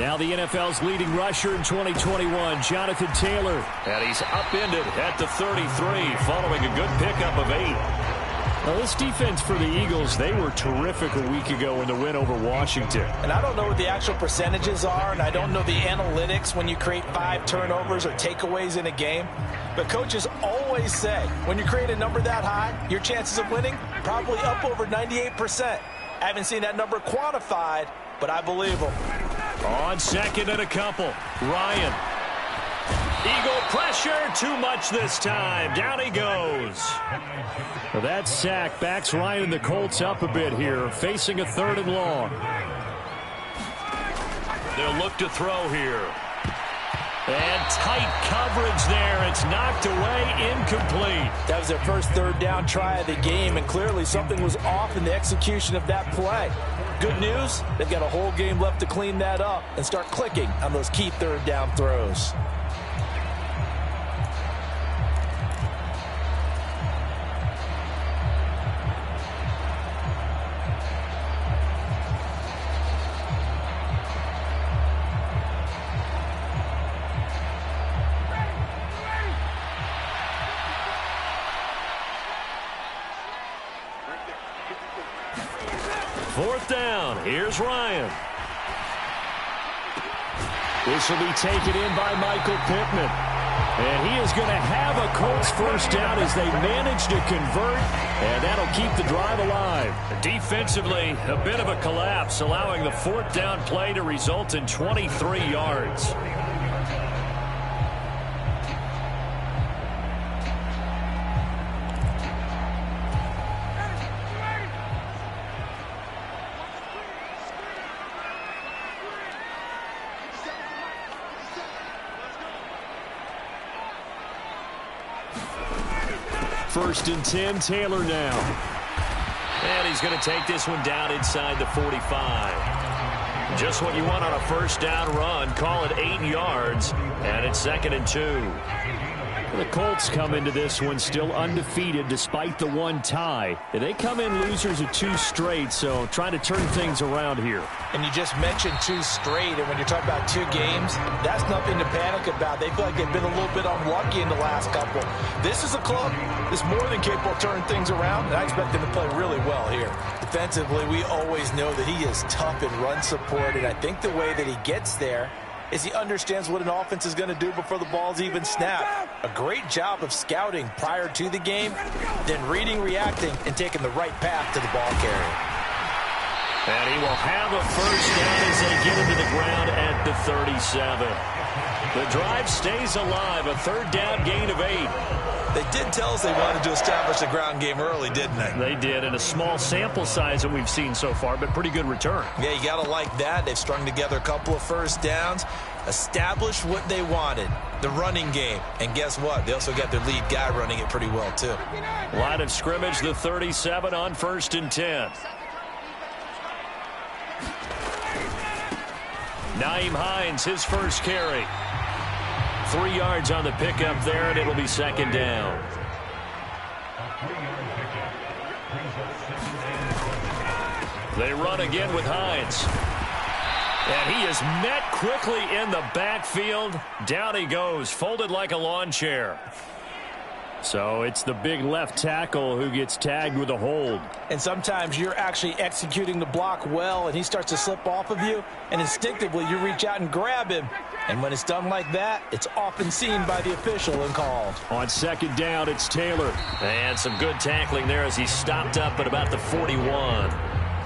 Now the NFL's leading rusher in 2021, Jonathan Taylor. And he's upended at the 33 following a good pickup of 8. Now this defense for the Eagles, they were terrific a week ago in the win over Washington. And I don't know what the actual percentages are, and I don't know the analytics when you create 5 turnovers or takeaways in a game. But coaches always say, when you create a number that high, your chances of winning probably up over 98%. I haven't seen that number quantified, but I believe them. On second and a couple, Ryan. Eagle pressure, too much this time. Down he goes. Well, that sack backs Ryan and the Colts up a bit here, facing a 3rd and long. They'll look to throw here. And tight coverage there. It's knocked away, incomplete. That was their first 3rd down try of the game, and clearly something was off in the execution of that play. Good news, they've got a whole game left to clean that up and start clicking on those key 3rd down throws. Fourth down. Here's Ryan. This will be taken in by Michael Pittman. And he is going to have a Colts first down as they manage to convert, and that'll keep the drive alive. Defensively, a bit of a collapse, allowing the 4th down play to result in 23 yards. First and 10, Taylor now. And he's going to take this one down inside the 45. Just what you want on a first down run. Call it 8 yards, and it's 2nd and 2. The Colts come into this one still undefeated despite the 1 tie. They come in losers of 2 straight, so trying to turn things around here. And you just mentioned 2 straight, and when you're talking about 2 games, that's nothing to panic about. They feel like they've been a little bit unlucky in the last couple. This is a club that's more than capable of turning things around, and I expect them to play really well here. Defensively, we always know that he is tough in run support, and I think the way that he gets there is he understands what an offense is going to do before the ball's even snapped. A great job of scouting prior to the game, then reading, reacting, and taking the right path to the ball carrier. And he will have a first down as they get into the ground at the 37. The drive stays alive, a 3rd down gain of 8. They did tell us they wanted to establish the ground game early, didn't they? They did, in a small sample size that we've seen so far, but pretty good return. Yeah, you got to like that. They've strung together a couple of first downs, established what they wanted, the running game. And guess what? They also got their lead guy running it pretty well, too. Line of scrimmage, the 37 on 1st and 10. Nyheim Hines, his first carry. 3 yards on the pickup there, and it'll be 2nd down. They run again with Hines. And he is met quickly in the backfield. Down he goes, folded like a lawn chair. So it's the big left tackle who gets tagged with a hold. And sometimes you're actually executing the block well, and he starts to slip off of you, and instinctively you reach out and grab him. And when it's done like that, it's often seen by the official and called. On 2nd down, it's Taylor. And some good tackling there as he stopped up at about the 41.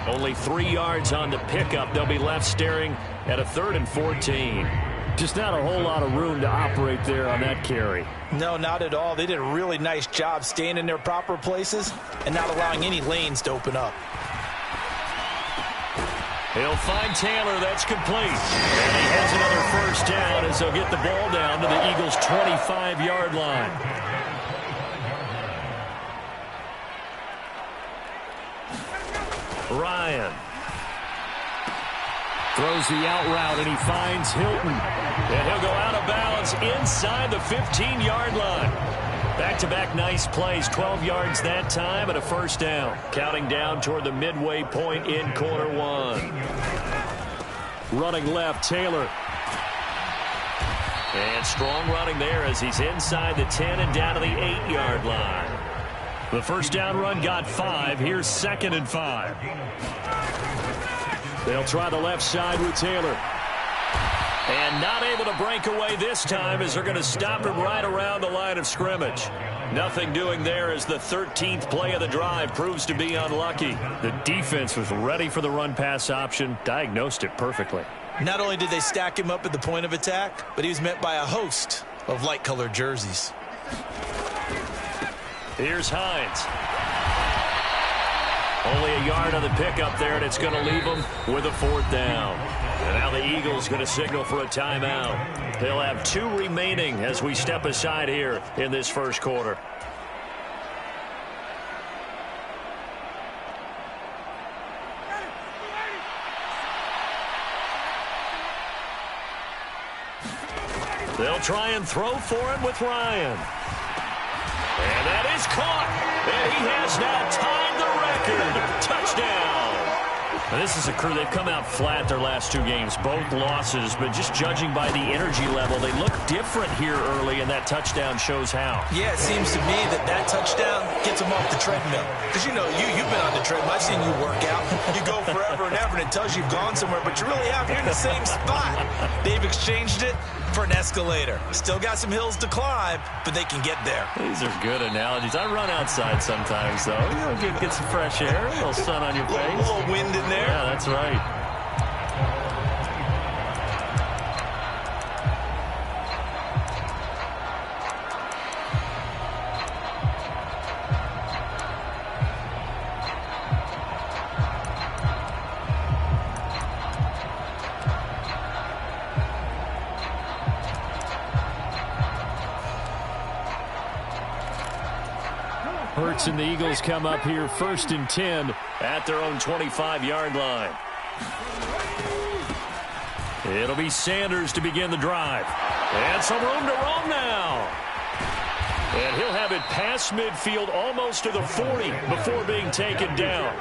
Only 3 yards on the pickup. They'll be left staring at a 3rd and 14. Just not a whole lot of room to operate there on that carry. No, not at all. They did a really nice job staying in their proper places and not allowing any lanes to open up. He'll find Taylor. That's complete. And he has another first down as they'll get the ball down to the Eagles' 25-yard line. Ryan throws the out route, and he finds Hilton. And he'll go out of bounds inside the 15-yard line. Back-to-back nice plays, 12 yards that time, and a first down. Counting down toward the midway point in quarter 1. Running left, Taylor. And strong running there as he's inside the 10 and down to the 8-yard line. The first down run got 5. Here's 2nd and 5. They'll try the left side with Taylor. And not able to break away this time as they're going to stop him right around the line of scrimmage. Nothing doing there as the 13th play of the drive proves to be unlucky. The defense was ready for the run-pass option, diagnosed it perfectly. Not only did they stack him up at the point of attack, but he was met by a host of light-colored jerseys. Here's Hines. Only a yard on the pickup there, and it's going to leave them with a 4th down. And now the Eagles going to signal for a timeout. They'll have 2 remaining as we step aside here in this first quarter. They'll try and throw for him with Ryan. And that is caught. And he has now tied the record. Touchdown. Now, this is a crew, they've come out flat their last 2 games, both losses, but just judging by the energy level, they look different here early, and that touchdown shows how. Yeah, it seems to me that touchdown gets them off the treadmill. Because, you've been on the treadmill. I've seen you work out. You go forever and ever, and it tells you you've gone somewhere, but you really have. You're in the same spot. They've exchanged it for an escalator. Still got some hills to climb, but they can get there. These are good analogies. I run outside sometimes, though. Get some fresh air, a little sun on your face. A little wind in there. Yeah, that's right. Hurts and the Eagles come up here 1st and 10 at their own 25-yard line. It'll be Sanders to begin the drive. And some room to roam now. And he'll have it past midfield almost to the 40 before being taken down.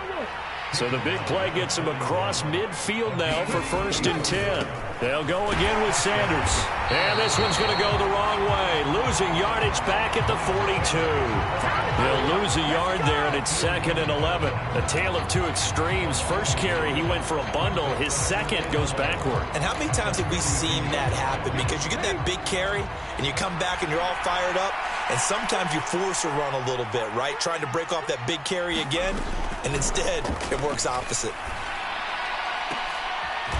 So the big play gets him across midfield now for 1st and 10. They'll go again with Sanders. And this one's going to go the wrong way. Losing yardage back at the 42. They'll lose a yard there, and it's 2nd and 11. A tale of 2 extremes. First carry, he went for a bundle. His second goes backward. And how many times have we seen that happen? Because you get that big carry, and you come back and you're all fired up, and sometimes you force a run a little bit, right? Trying to break off that big carry again, and instead it works opposite.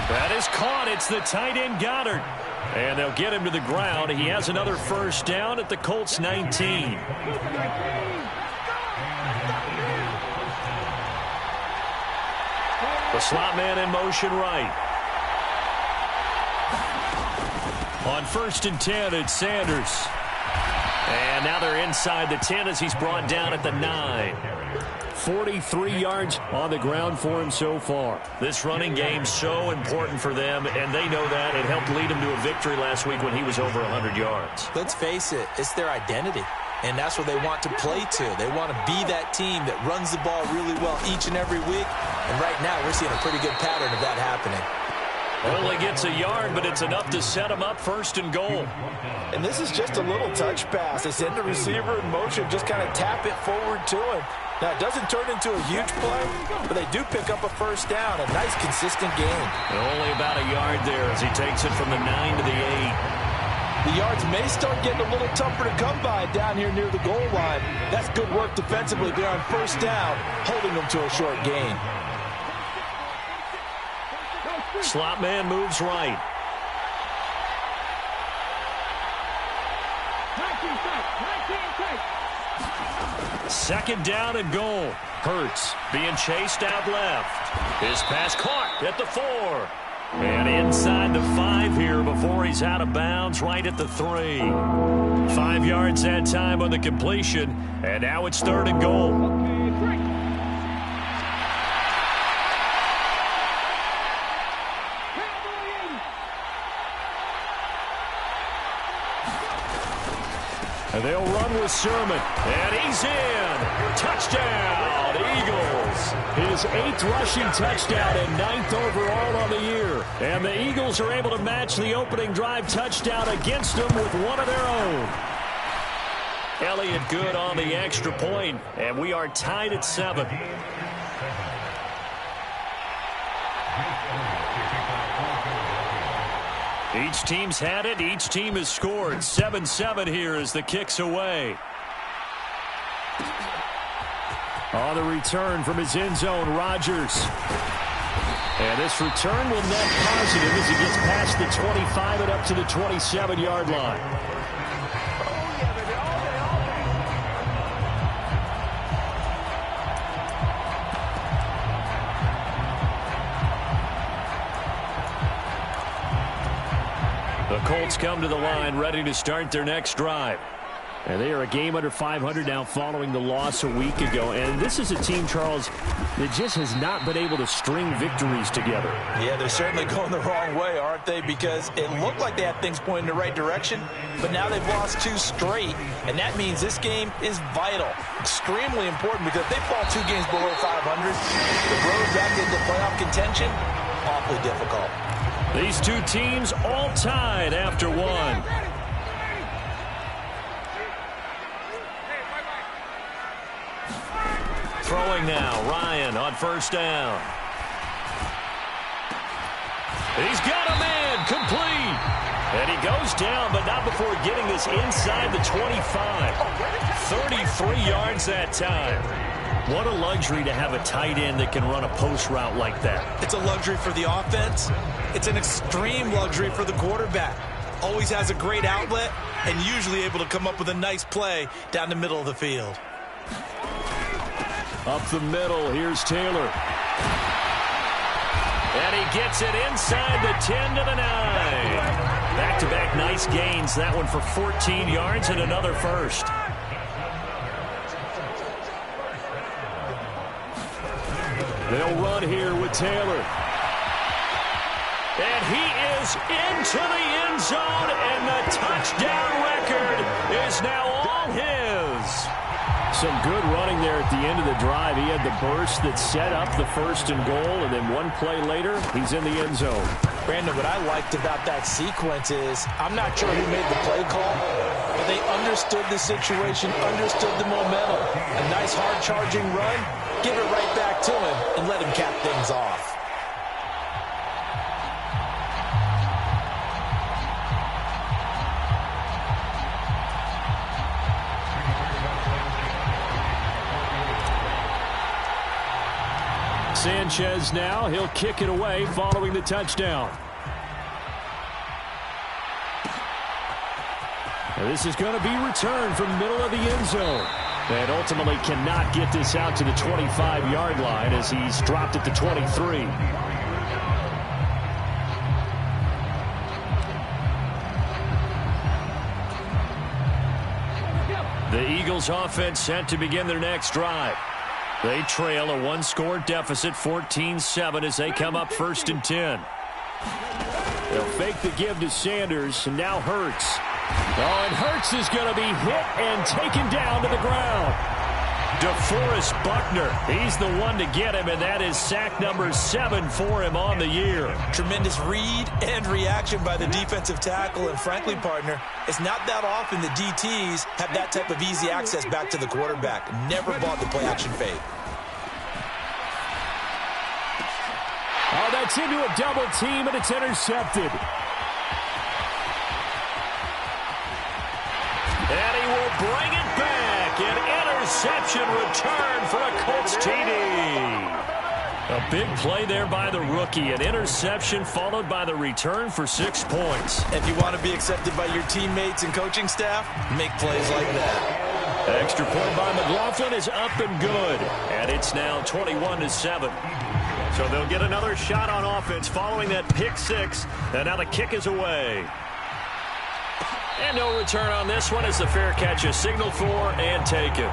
That is caught. It's the tight end Goddard. And they'll get him to the ground. He has another first down at the Colts 19. The slot man in motion right. On 1st and 10, it's Sanders. And now they're inside the 10 as he's brought down at the 9. 43 yards on the ground for him so far. This running game so important for them, and they know that. It helped lead him to a victory last week when he was over 100 yards. Let's face it, it's their identity, and that's what they want to play to. They want to be that team that runs the ball really well each and every week, and right now we're seeing a pretty good pattern of that happening. Only gets a yard, but it's enough to set him up 1st and goal. And this is just a little touch pass. They send the receiver in motion, just kind of tap it forward to him. Now, it doesn't turn into a huge play, but they do pick up a first down, a nice, consistent gain. And only about a yard there as he takes it from the 9 to the 8. The yards may start getting a little tougher to come by down here near the goal line. That's good work defensively there on first down, holding them to a short gain. Slot man moves right. Second down and goal. Hurts being chased out left. His pass caught at the 4. And inside the 5 here before he's out of bounds right at the 3. 5 yards that time on the completion. And now it's 3rd and goal. And they'll run with Sermon. And he's in. Touchdown, Eagles. his 8th rushing touchdown and 9th overall on the year. And the Eagles are able to match the opening drive touchdown against them with one of their own. Elliott good on the extra point, and we are tied at 7. Each team's had it. Each team has scored. 7-7 here as the kick's away. On the return from his end zone, Rodgers. And this return will net positive as he gets past the 25 and up to the 27-yard line. The Colts come to the line ready to start their next drive. And they are a game under 500 now following the loss a week ago. And this is a team, Charles, that just has not been able to string victories together. Yeah, they're certainly going the wrong way, aren't they? Because it looked like they had things pointing in the right direction, but now they've lost 2 straight. And that means this game is vital, extremely important, because if they fall 2 games below 500, the road back into playoff contention, awfully difficult. These two teams all tied after 1. Throwing now, Ryan on first down. He's got a man, complete. And he goes down, but not before getting this inside the 25. 33 yards that time. What a luxury to have a tight end that can run a post route like that. It's a luxury for the offense. It's an extreme luxury for the quarterback. Always has a great outlet and usually able to come up with a nice play down the middle of the field. Up the middle, here's Taylor. And he gets it inside the 10 to the 9. Back-to-back nice gains. That one for 14 yards and another first. They'll run here with Taylor. And he is into the end zone, and the touchdown record is now all his. Some good running there at the end of the drive. He had the burst that set up the 1st and goal, and then one play later, he's in the end zone. Brandon, what I liked about that sequence is, I'm not sure who made the play call, but they understood the situation, understood the momentum. A nice hard-charging run, give it right back to him, and let him cap things off. Sanchez now, he'll kick it away following the touchdown. And this is going to be returned from middle of the end zone. And ultimately cannot get this out to the 25-yard line as he's dropped at the 23. The Eagles offense set to begin their next drive. They trail a 1-score deficit, 14-7, as they come up 1st and 10. They'll fake the give to Sanders, and now Hurts. Oh, and Hurts is going to be hit and taken down to the ground. DeForest Buckner, he's the one to get him, and that is sack number 7 for him on the year. Tremendous read and reaction by the defensive tackle, and frankly, partner, it's not that often the DTs have that type of easy access back to the quarterback. Never bought the play-action fake. Oh, that's into a double team, and it's intercepted. And he will bring it back. An interception return for a Colts TD. A big play there by the rookie. An interception followed by the return for 6 points. If you want to be accepted by your teammates and coaching staff, make plays like that. Extra point by McLaughlin is up and good. And it's now 21-7. So they'll get another shot on offense following that pick 6. And now the kick is away. And no return on this one as the fair catch is signaled for and taken.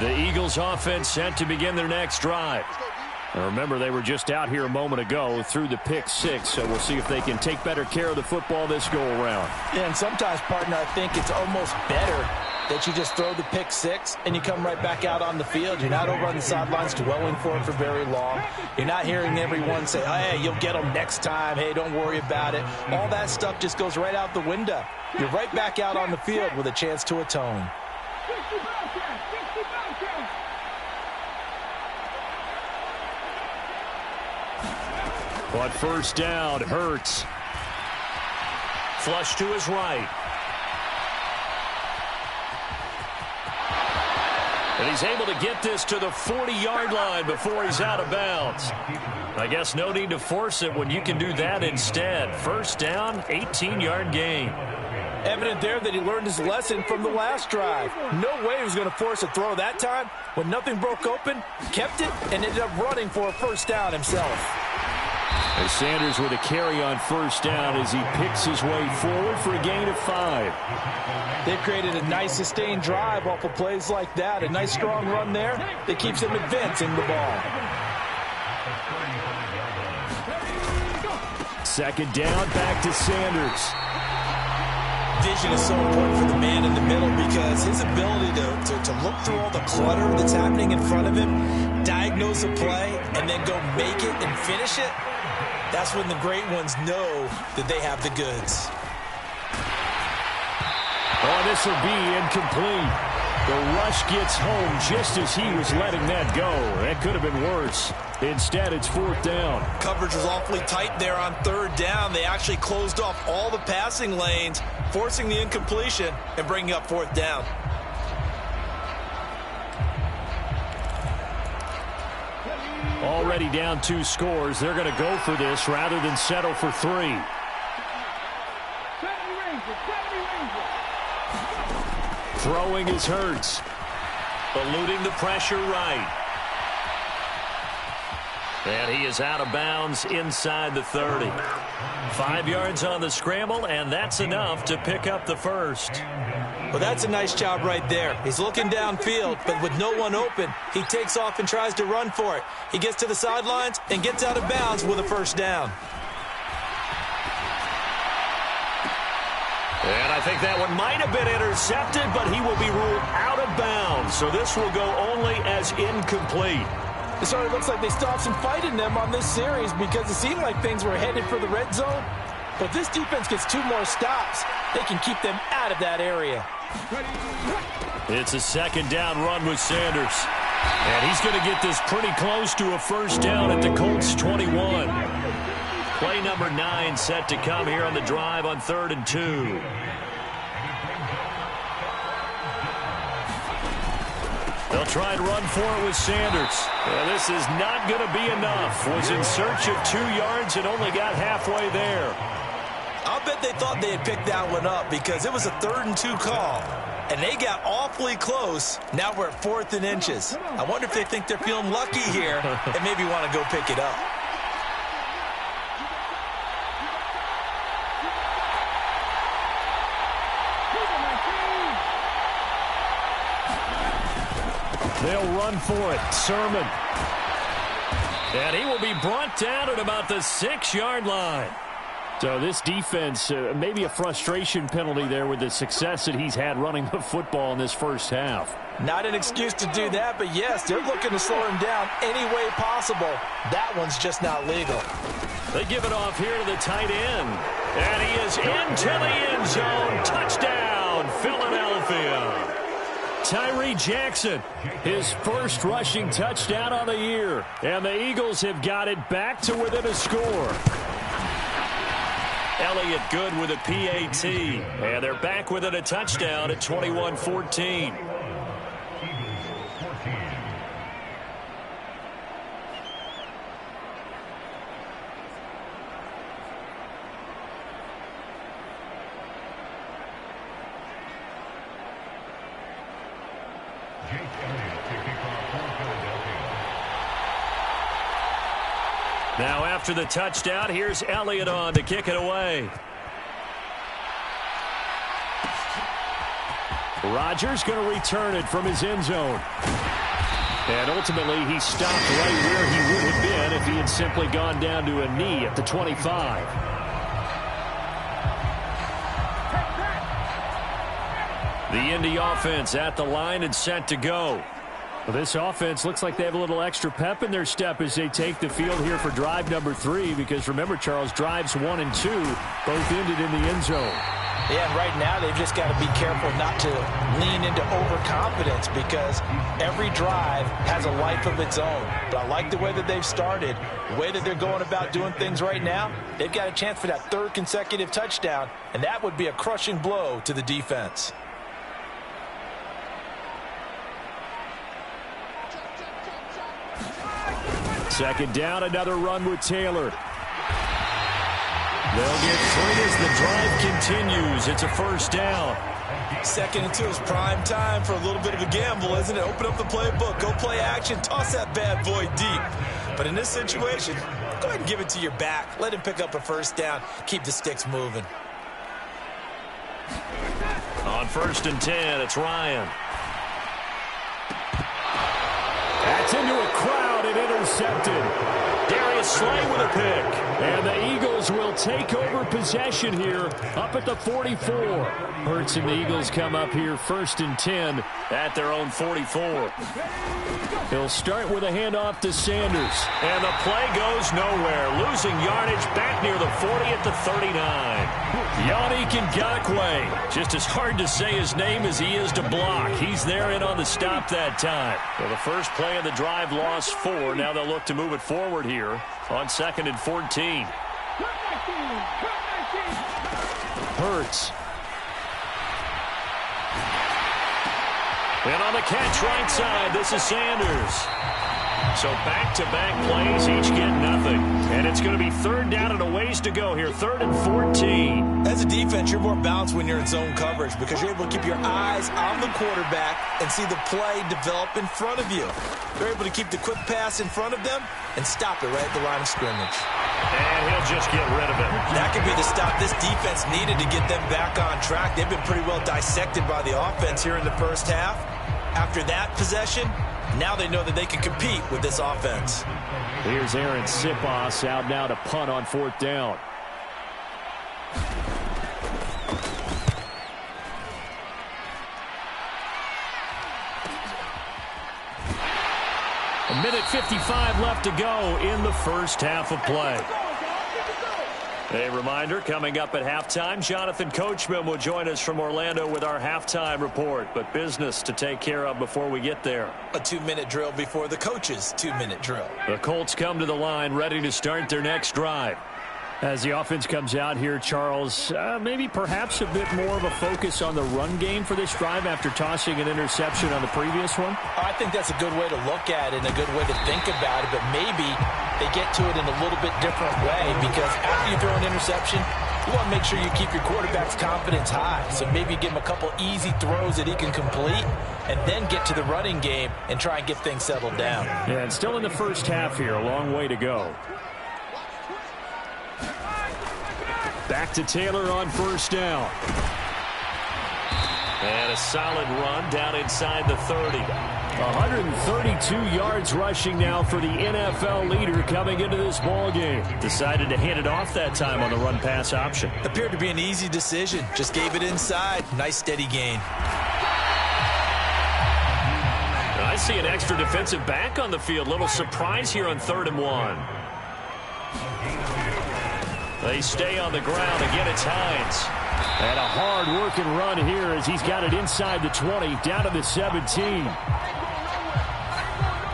The Eagles offense set to begin their next drive. And remember, they were just out here a moment ago through the pick six, so we'll see if they can take better care of the football this go-around. Yeah, and sometimes, partner, I think it's almost better that you just throw the pick six and you come right back out on the field. You're not over on the sidelines dwelling for it for very long. You're not hearing everyone say, oh, hey, you'll get them next time. Hey, don't worry about it. All that stuff just goes right out the window. You're right back out on the field with a chance to atone. But first down, Hurts. Flush to his right. And he's able to get this to the 40-yard line before he's out of bounds. I guess no need to force it when you can do that instead. First down, 18-yard gain. Evident there that he learned his lesson from the last drive. No way he was going to force a throw that time. When nothing broke open, kept it, and ended up running for a first down himself. As Sanders with a carry on first down as he picks his way forward for a gain of 5. They've created a nice sustained drive off of plays like that. A nice strong run there that keeps them advancing the ball. Second down, back to Sanders. Vision is so important for the man in the middle because his ability to look through all the clutter that's happening in front of him, diagnose a play, and then go make it and finish it, that's when the great ones know that they have the goods. Oh, this will be incomplete. The rush gets home just as he was letting that go. That could have been worse. Instead, it's fourth down. Coverage was awfully tight there on third down. They actually closed off all the passing lanes, forcing the incompletion and bringing up fourth down. Already down 2 scores. They're going to go for this rather than settle for 3. Throwing is Hurts. Eluding the pressure right. And he is out of bounds inside the 30. 5 yards on the scramble, and that's enough to pick up the first. Well, that's a nice job right there. He's looking downfield, but with no one open, he takes off and tries to run for it. He gets to the sidelines and gets out of bounds with a first down. And I think that one might have been intercepted, but he will be ruled out of bounds. So this will go only as incomplete. It sort of looks like they stopped some fight in them on this series because it seemed like things were headed for the red zone. But if this defense gets 2 more stops, they can keep them out of that area. It's a second down run with Sanders. And he's going to get this pretty close to a first down at the Colts 21. Play number 9 set to come here on the drive on 3rd and 2. They'll try and run for it with Sanders. Well, this is not going to be enough. Was in search of 2 yards and only got halfway there. I'll bet they thought they had picked that one up because it was a 3rd and 2 call. And they got awfully close. Now we're at 4th and inches. I wonder if they think they're feeling lucky here and maybe want to go pick it up. They'll run for it. Sermon. And he will be brought down at about the 6-yard line. So this defense, maybe a frustration penalty there with the success that he's had running the football in this first half. Not an excuse to do that, but yes, they're looking to slow him down any way possible. That one's just not legal. They give it off here to the tight end. And he is into the end zone. Touchdown, Philadelphia. Tyree Jackson, his first rushing touchdown on the year. And the Eagles have got it back to within a score. Elliott good with a PAT. And they're back within a touchdown at 21-14. Now after the touchdown, here's Elliott on to kick it away. Rodgers going to return it from his end zone. And ultimately, he stopped right where he would have been if he had simply gone down to a knee at the 25. The Indy offense at the line and set to go. Well, this offense looks like they have a little extra pep in their step as they take the field here for drive number 3. Because remember, Charles, drives 1 and 2 both ended in the end zone. Yeah, and right now they've just got to be careful not to lean into overconfidence because every drive has a life of its own. But I like the way that they've started, the way that they're going about doing things right now. They've got a chance for that 3rd consecutive touchdown, and that would be a crushing blow to the defense. Second down, another run with Taylor. They'll get 3 as the drive continues. It's a first down. 2nd and 2 is prime time for a little bit of a gamble, isn't it? Open up the playbook, go play action, toss that bad boy deep. But in this situation, go ahead and give it to your back. Let him pick up a first down. Keep the sticks moving. On 1st and 10, it's Ryan. That's into a crowd and intercepted. Darius Slay with a pick. And the Eagles will take over possession here up at the 44. Hurts and the Eagles come up here 1st and 10 at their own 44. He'll start with a handoff to Sanders. And the play goes nowhere. Losing yardage back near the 40 at the 39. Yannick Ngakoue. Just as hard to say his name as he is to block. He's there in on the stop that time. Well, the first play of the drive lost 4. Now they'll look to move it forward here on 2nd and 14. Hurts. And on the catch right side, this is Sanders. So back-to-back plays, each get nothing. And it's going to be 3rd down and a ways to go here, 3rd and 14. As a defense, you're more balanced when you're in zone coverage because you're able to keep your eyes on the quarterback and see the play develop in front of you. They're able to keep the quick pass in front of them and stop it right at the line of scrimmage. And he'll just get rid of it. That could be the stop this defense needed to get them back on track. They've been pretty well dissected by the offense here in the first half. After that possession, now they know that they can compete with this offense. Here's Aaron Siposs out now to punt on 4th down. A minute 55 left to go in the first half of play. A reminder, coming up at halftime, Jonathan Coachman will join us from Orlando with our halftime report. But business to take care of before we get there. A 2-minute drill before the coach's 2-minute drill. The Colts come to the line ready to start their next drive. As the offense comes out here, Charles, maybe perhaps a bit more of a focus on the run game for this drive after tossing an interception on the previous one? I think that's a good way to look at it and a good way to think about it, but maybe they get to it in a little bit different way because after you throw an interception, you want to make sure you keep your quarterback's confidence high. So maybe give him a couple easy throws that he can complete and then get to the running game and try and get things settled down. Yeah, and still in the first half here, a long way to go. Back to Taylor on 1st down. And a solid run down inside the 30. 132 yards rushing now for the NFL leader coming into this ball game. Decided to hand it off that time on the run-pass option. Appeared to be an easy decision. Just gave it inside. Nice steady gain. I see an extra defensive back on the field. Little surprise here on 3rd and 1. They stay on the ground. Again, it's Hines. And a hard-working run here as he's got it inside the 20, down to the 17.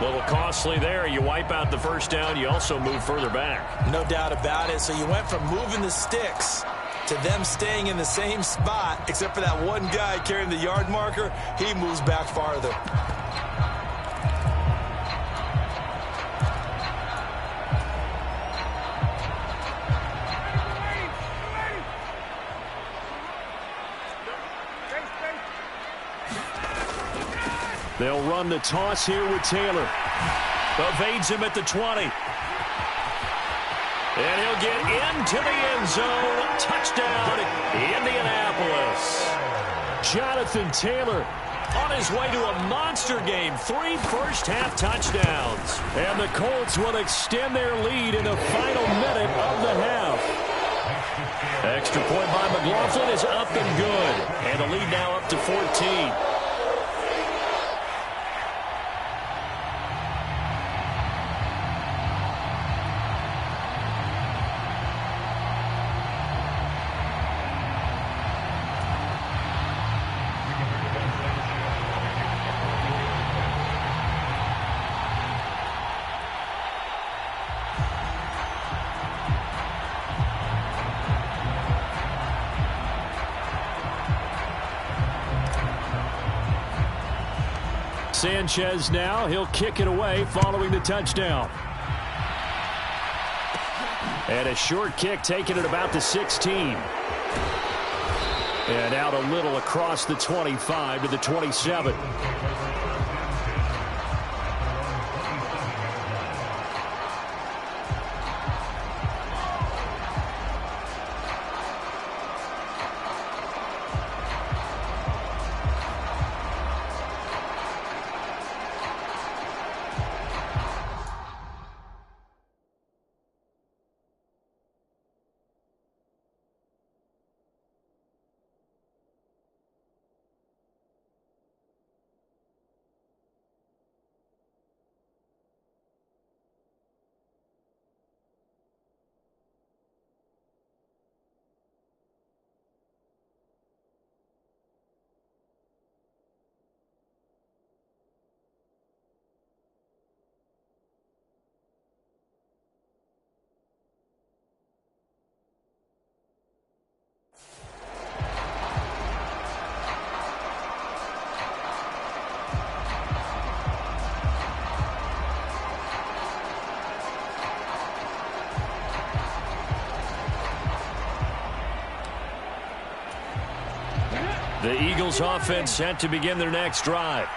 A little costly there. You wipe out the first down. You also move further back. No doubt about it. So you went from moving the sticks to them staying in the same spot, except for that one guy carrying the yard marker. He moves back farther. They'll run the toss here with Taylor. Evades him at the 20. And he'll get into the end zone. Touchdown, Indianapolis. Jonathan Taylor on his way to a monster game. 3 first-half touchdowns. And the Colts will extend their lead in the final minute of the half. Extra point by McLaughlin is up and good. And the lead now up to 14. Sanchez now. He'll kick it away following the touchdown. And a short kick taken at about the 16. And out a little across the 25 to the 27. The Eagles offense set to begin their next drive.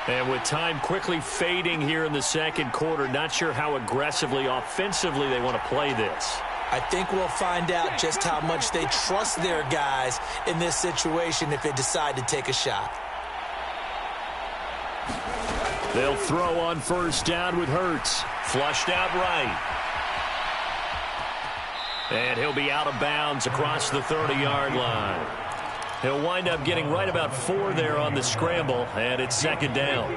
And with time quickly fading here in the second quarter, not sure how aggressively, offensively they want to play this. I think we'll find out just how much they trust their guys in this situation if they decide to take a shot. They'll throw on first down with Hurts. Flushed out right. And he'll be out of bounds across the 30-yard line. He'll wind up getting right about 4 there on the scramble, and it's second down.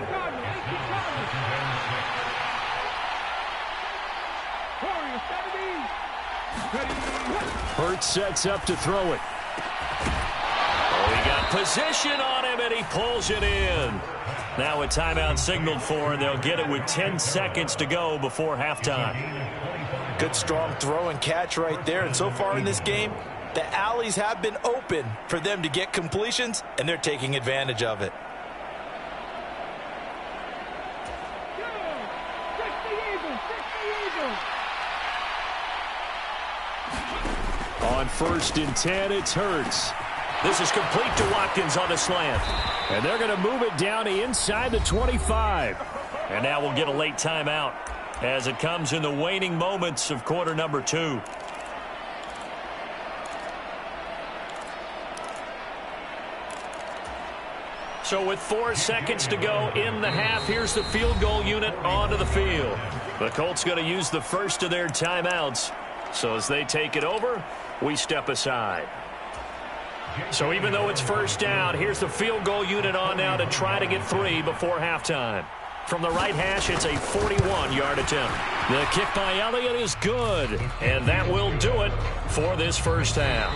Hurts sets up to throw it. Oh, he got position on him, and he pulls it in. Now a timeout signaled for, and they'll get it with 10 seconds to go before halftime. Good, strong throw and catch right there. And so far in this game, the alleys have been open for them to get completions, and they're taking advantage of it. On first and 10, it's Hurts. This is complete to Watkins on the slant. And they're going to move it down to inside the 25. And now we'll get a late timeout as it comes in the waning moments of quarter number 2. So with 4 seconds to go in the half, here's the field goal unit onto the field. The Colts going to use the first of their timeouts. So as they take it over, we step aside. So even though it's first down, here's the field goal unit on now to try to get 3 before halftime. From the right hash, it's a 41-yard attempt. The kick by Elliott is good, and that will do it for this first half.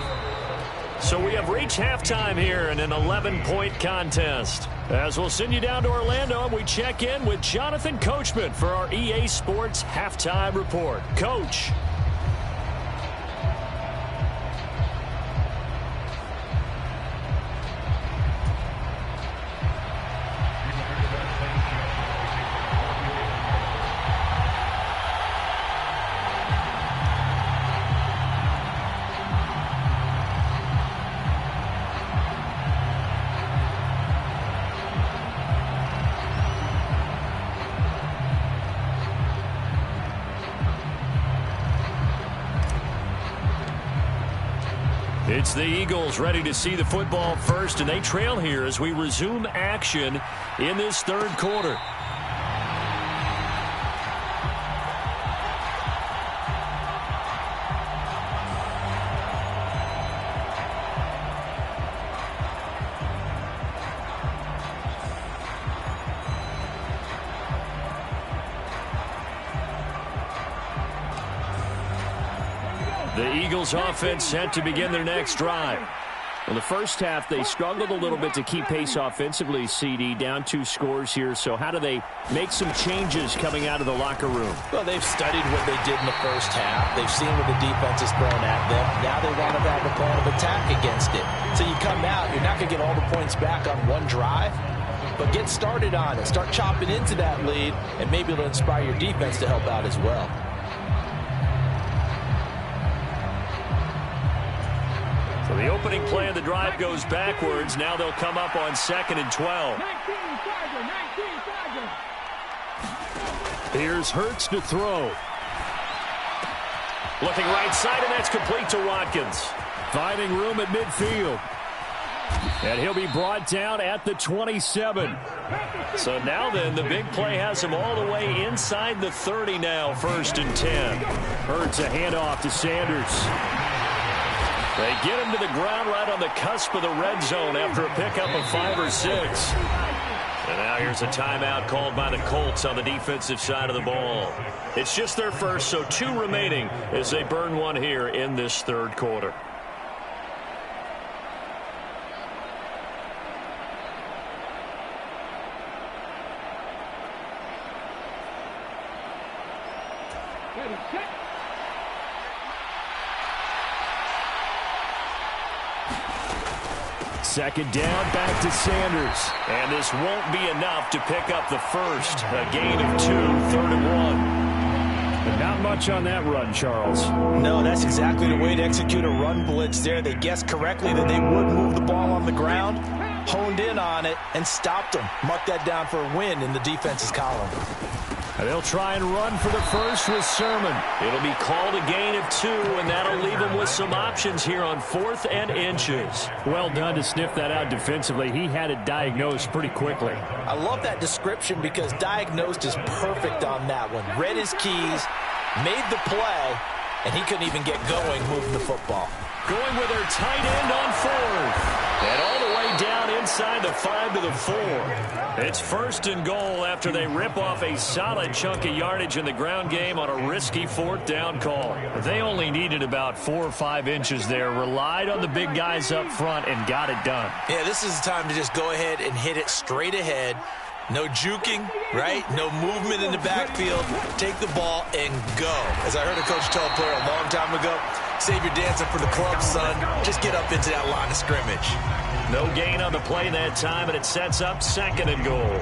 So we have reached halftime here in an 11-point contest. As we'll send you down to Orlando, and we check in with Jonathan Coachman for our EA Sports Halftime Report. Coach. It's the Eagles ready to see the football first, and they trail here as we resume action in this third quarter. The Eagles offense set to begin their next drive. In the first half, they struggled a little bit to keep pace offensively, CD, down 2 scores here. So how do they make some changes coming out of the locker room? Well, they've studied what they did in the first half. They've seen what the defense is throwing at them. Now they want to have a plan of attack against it. So you come out, you're not going to get all the points back on one drive, but get started on it. Start chopping into that lead, and maybe it'll inspire your defense to help out as well. So the opening play of the drive goes backwards. Now they'll come up on 2nd and 12. Here's Hurts to throw. Looking right side, and that's complete to Watkins. Finding room at midfield. And he'll be brought down at the 27. So now then, the big play has him all the way inside the 30 now, 1st and 10. Hurts a handoff to Sanders. They get him to the ground right on the cusp of the red zone after a pickup of 5 or 6. And now here's a timeout called by the Colts on the defensive side of the ball. It's just their first, so 2 remaining as they burn one here in this third quarter. Second down, back to Sanders. And this won't be enough to pick up the first. A gain of 2, 3rd and 1. But not much on that run, Charles. No, that's exactly the way to execute a run blitz there. They guessed correctly that they would move the ball on the ground, honed in on it, and stopped them. Marked that down for a win in the defense's column. And they'll try and run for the first with Sermon. It'll be called a gain of 2, and that'll leave him with some options here on 4th and inches. Well done to sniff that out defensively. He had it diagnosed pretty quickly. I love that description because diagnosed is perfect on that one. Read his keys, made the play, and he couldn't even get going moving the football. Going with their tight end on 4th. And all the way down inside the 5 to the 4. It's 1st and goal after they rip off a solid chunk of yardage in the ground game on a risky 4th down call. They only needed about 4 or 5 inches there, relied on the big guys up front, and got it done. Yeah, this is the time to just go ahead and hit it straight ahead. No juking, right? No movement in the backfield. Take the ball and go. As I heard a coach tell a player a long time ago, save your dancing for the club, son. Just get up into that line of scrimmage. No gain on the play that time, and it sets up 2nd and goal.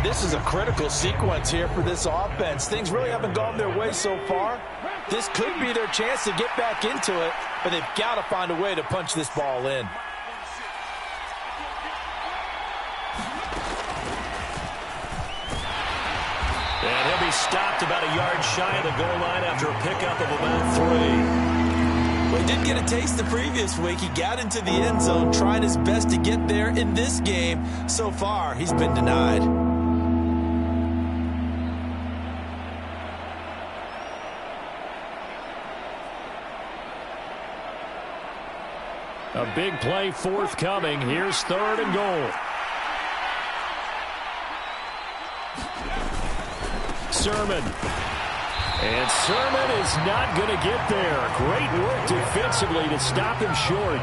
This is a critical sequence here for this offense. Things really haven't gone their way so far. This could be their chance to get back into it, but they've got to find a way to punch this ball in. And he'll be stopped about a yard shy of the goal line after a pickup of about 3. Well, he did get a taste the previous week. He got into the end zone, tried his best to get there in this game. So far, he's been denied. A big play forthcoming. Here's 3rd and goal. Sermon. And Sermon is not going to get there. Great work defensively to stop him short.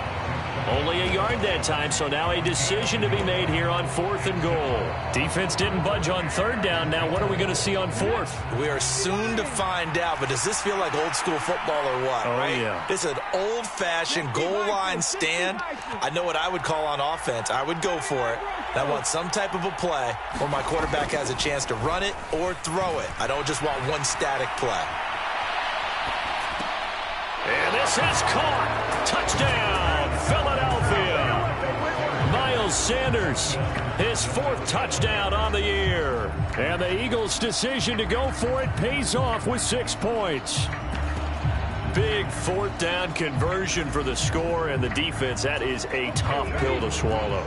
Only a yard that time, so now a decision to be made here on 4th and goal. Defense didn't budge on 3rd down. Now what are we going to see on 4th? We are soon to find out, but does this feel like old school football or what, right? Yeah. This is an old-fashioned goal line stand. I know what I would call on offense. I would go for it. I want some type of a play where my quarterback has a chance to run it or throw it. I don't just want one static play. And this is caught. Touchdown, Philadelphia. Miles Sanders, his 4th touchdown on the year. And the Eagles' decision to go for it pays off with 6 points. Big fourth down conversion for the score, and the defense, that is a tough pill to swallow.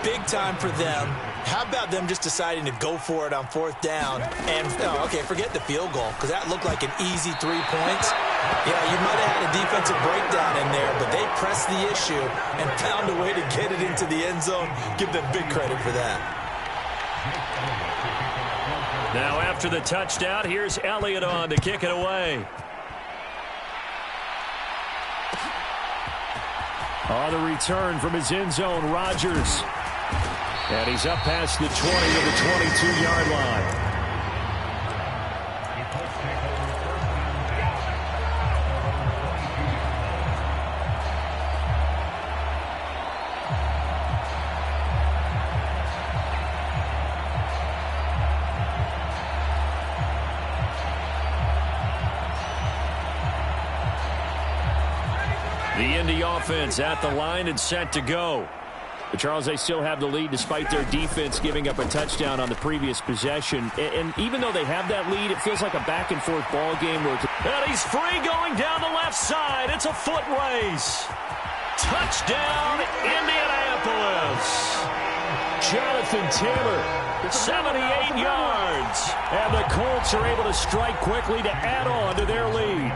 Big time for them. How about them just deciding to go for it on fourth down? And, okay, forget the field goal, because that looked like an easy 3 points. Yeah, you might have had a defensive breakdown in there, but they pressed the issue and found a way to get it into the end zone. Give them big credit for that. Now after the touchdown, here's Elliott on to kick it away. On the return from his end zone, Rodgers. And he's up past the 20 to the 22-yard line. The Indy offense at the line and set to go. But Charles, they still have the lead despite their defense giving up a touchdown on the previous possession. And even though they have that lead, it feels like a back-and-forth ball game. And he's free going down the left side. It's a foot race. Touchdown, Indianapolis. Jonathan Taylor, 78 yards. And the Colts are able to strike quickly to add on to their lead.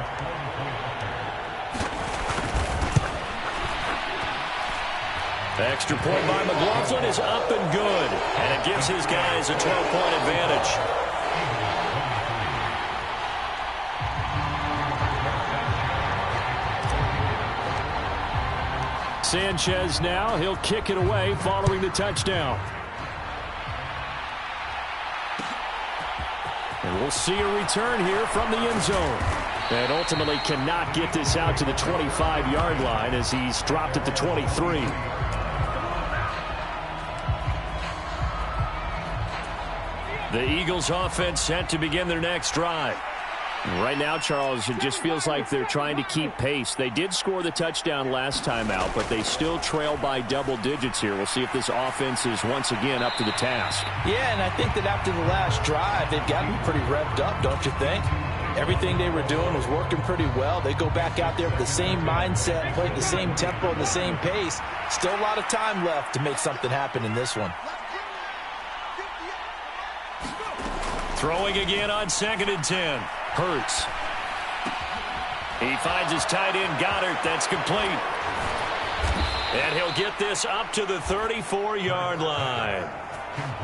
Extra point by McLaughlin is up and good. And it gives his guys a 12-point advantage. Sanchez now, he'll kick it away following the touchdown. And we'll see a return here from the end zone. And ultimately cannot get this out to the 25-yard line as he's dropped at the 23. The Eagles offense set to begin their next drive. Right now, Charles, it just feels like they're trying to keep pace. They did score the touchdown last time out, but they still trail by double digits here. We'll see if this offense is once again up to the task. Yeah, and I think that after the last drive, they've gotten pretty revved up, don't you think? Everything they were doing was working pretty well. They go back out there with the same mindset, play at the same tempo and the same pace. Still a lot of time left to make something happen in this one. Throwing again on 2nd and 10. Hurts. He finds his tight end, Goddard. That's complete. And he'll get this up to the 34-yard line.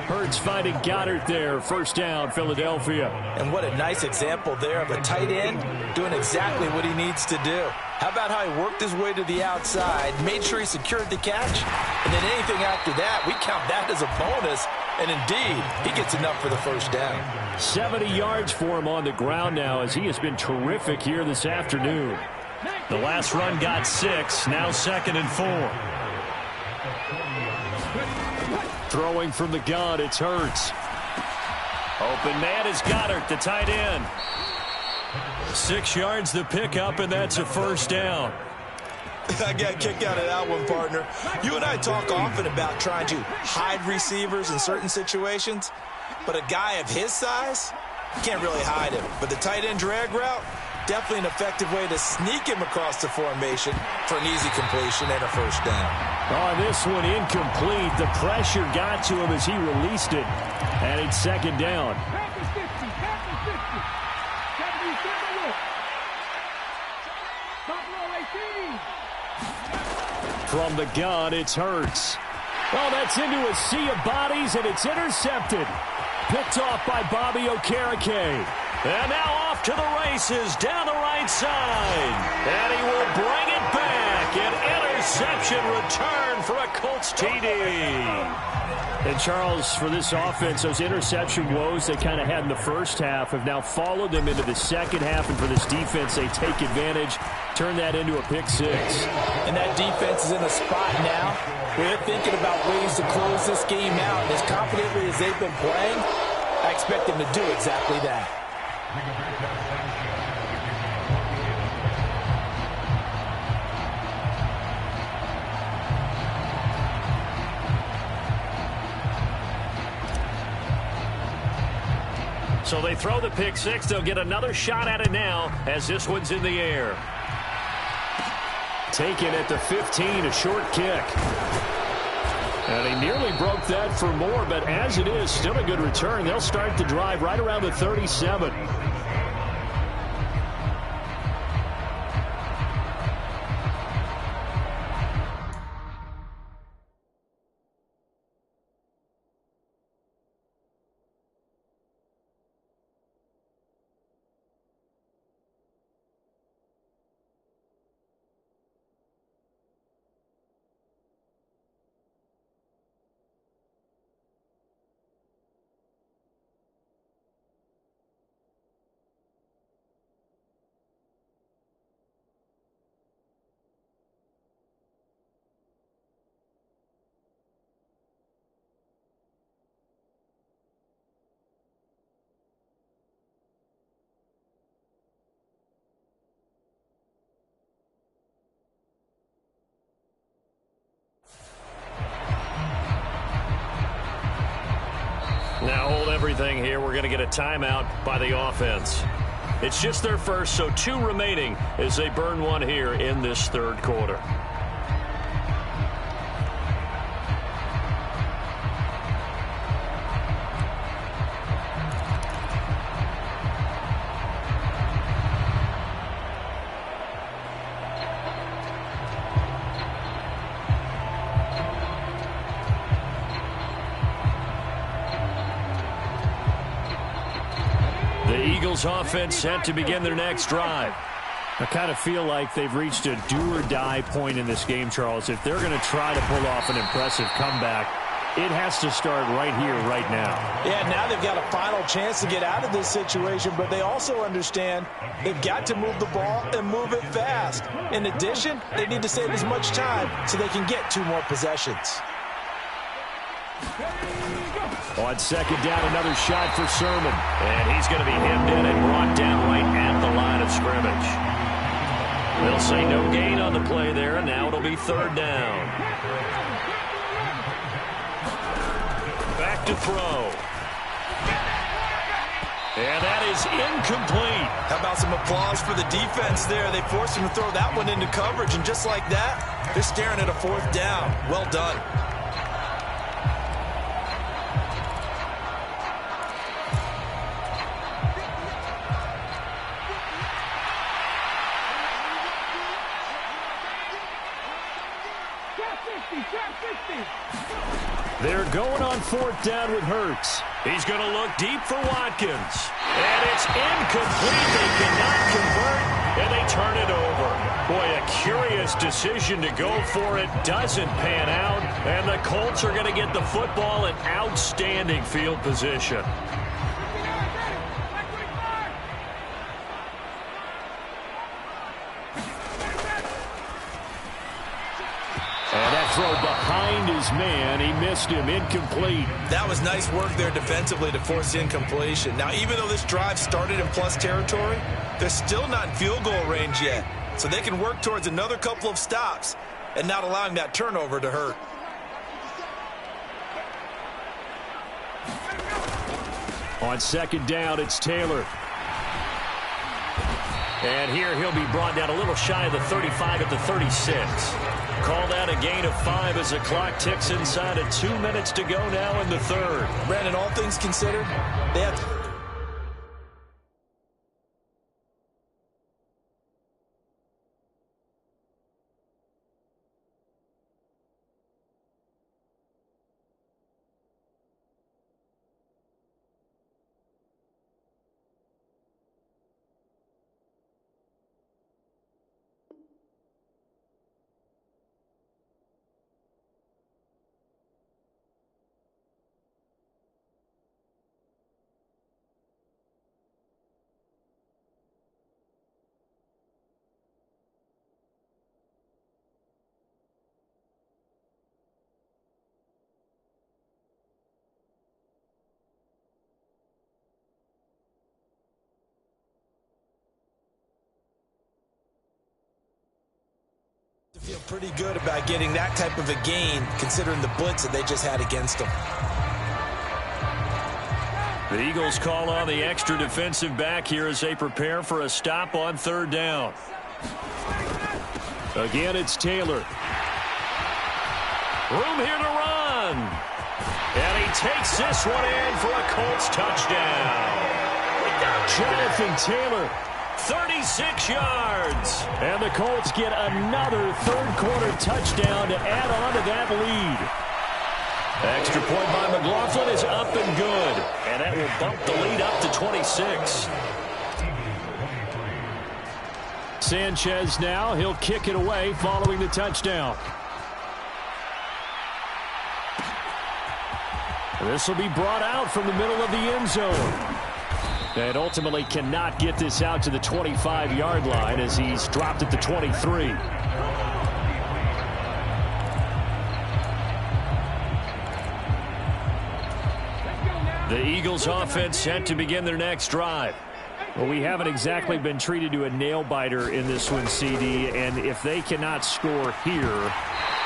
Hurts finding Goddard there. First down, Philadelphia. And what a nice example there of a tight end doing exactly what he needs to do. How about how he worked his way to the outside, made sure he secured the catch, and then anything after that, we count that as a bonus. And indeed, he gets enough for the first down. 70 yards for him on the ground now as he has been terrific here this afternoon. The last run got 6, now 2nd and 4. Throwing from the gun, it's Hurts. Open man is Goddard, the tight end. 6 yards the pickup, and that's a first down. I got a kick out of that one, partner. You and I talk often about trying to hide receivers in certain situations, but a guy of his size, can't really hide him. But the tight end drag route, definitely an effective way to sneak him across the formation for an easy completion and a first down. Oh, this one incomplete. The pressure got to him as he released it. And it's 2nd down. From the gun, it's Hurts. Oh, that's into a sea of bodies, and it's intercepted. Picked off by Bobby Okereke. And now off to the races down the right side. And he will bring it back. An interception return for a Colts TD. And Charles, for this offense, those interception woes they kind of had in the first half have now followed them into the second half. And for this defense, they take advantage, turn that into a pick 6. And that defense is in a spot now where they're thinking about ways to close this game out. And as confidently as they've been playing, I expect them to do exactly that. So they throw the pick six. They'll get another shot at it now as this one's in the air. Taken at the 15, a short kick. And he nearly broke that for more, but as it is, still a good return. They'll start the drive right around the 37. Now hold everything here. We're going to get a timeout by the offense. It's just their first, so 2 remaining as they burn one here in this third quarter. Offense set to begin their next drive. I kind of feel like they've reached a do-or-die point in this game, Charles. If they're going to try to pull off an impressive comeback, it has to start right here, right now. Yeah, now they've got a final chance to get out of this situation, but they also understand they've got to move the ball and move it fast. In addition, they need to save as much time so they can get 2 more possessions. On second down, another shot for Sermon. And he's going to be hemmed in and brought down right at the line of scrimmage. They'll say no gain on the play there, and now it'll be third down. Back to throw. And that is incomplete. How about some applause for the defense there? They forced him to throw that one into coverage, and just like that, they're staring at a 4th down. Well done. They're going on 4th down with Hurts. He's going to look deep for Watkins. And it's incomplete. They cannot convert, and they turn it over. Boy, a curious decision to go for it. Doesn't pan out, and the Colts are going to get the football in outstanding field position. Throw behind his man. He missed him. Incomplete. That was nice work there defensively to force incompletion. Now, even though this drive started in plus territory, they're still not in field goal range yet. So they can work towards another couple of stops and not allowing that turnover to hurt. On second down, it's Taylor. And here he'll be brought down a little shy of the 35 at the 36. Called out a gain of 5 as the clock ticks inside of 2 minutes to go now in the third. Brandon, all things considered, they have to... feel pretty good about getting that type of a gain, considering the blitz that they just had against them. The Eagles call on the extra defensive back here as they prepare for a stop on third down. Again, it's Taylor. Room here to run. And he takes this one in for a Colts touchdown. Jonathan Taylor, 36 yards. And the Colts get another third-quarter touchdown to add on to that lead. Extra point by McLaughlin is up and good. And that will bump the lead up to 26. Sanchez now, he'll kick it away following the touchdown. This will be brought out from the middle of the end zone. And ultimately cannot get this out to the 25-yard line as he's dropped at the 23. The Eagles offense set to begin their next drive. Well, we haven't exactly been treated to a nail-biter in this one, CD, and if they cannot score here,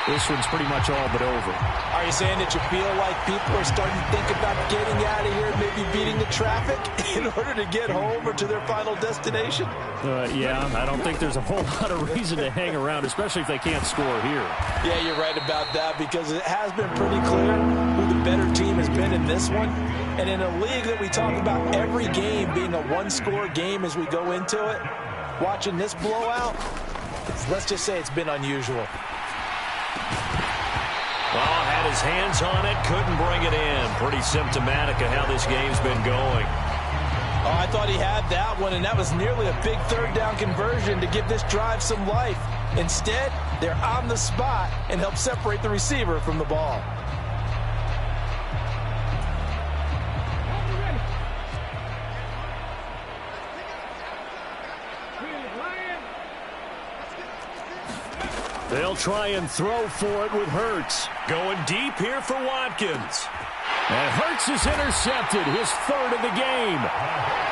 this one's pretty much all but over. Are you saying that you feel like people are starting to think about getting out of here and maybe beating the traffic in order to get home or to their final destination? Yeah, I don't think there's a whole lot of reason to hang around, especially if they can't score here. Yeah, you're right about that because it has been pretty clear who the better team has been in this one. And in a league that we talk about every game being a one-score game as we go into it, watching this blowout, let's just say it's been unusual. Well, had his hands on it, couldn't bring it in. Pretty symptomatic of how this game's been going. Oh, I thought he had that one, and that was nearly a big third down conversion to give this drive some life. Instead, they're on the spot and help separate the receiver from the ball. They'll try and throw for it with Hurts. Going deep here for Watkins. And Hurts is intercepted, his third of the game.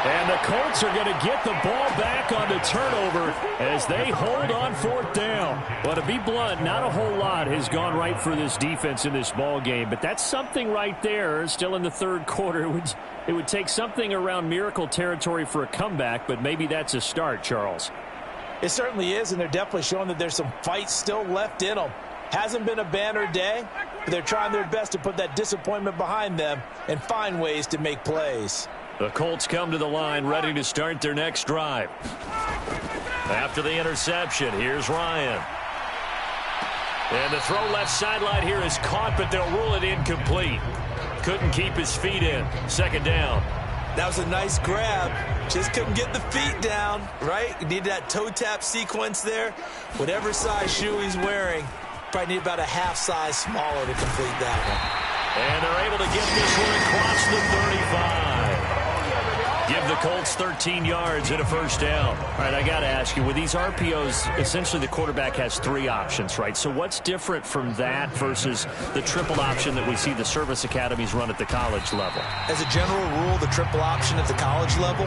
And the Colts are going to get the ball back on the turnover as they hold on fourth down. Well, to be blunt, not a whole lot has gone right for this defense in this ball game, but that's something right there. Still in the third quarter, it would take something around miracle territory for a comeback, but maybe that's a start, Charles. It certainly is, and they're definitely showing that there's some fight still left in them. Hasn't been a banner day, but they're trying their best to put that disappointment behind them and find ways to make plays. The Colts come to the line ready to start their next drive. After the interception, here's Ryan. And the throw left sideline here is caught, but they'll rule it incomplete. Couldn't keep his feet in. Second down. That was a nice grab. Just couldn't get the feet down, right? You need that toe tap sequence there. Whatever size shoe he's wearing, probably need about a half size smaller to complete that one. And they're able to get this one across the 35. Give the Colts 13 yards and a first down. All right, I got to ask you, with these RPOs, essentially the quarterback has three options, right? So what's different from that versus the triple option that we see the service academies run at the college level? As a general rule, the triple option at the college level,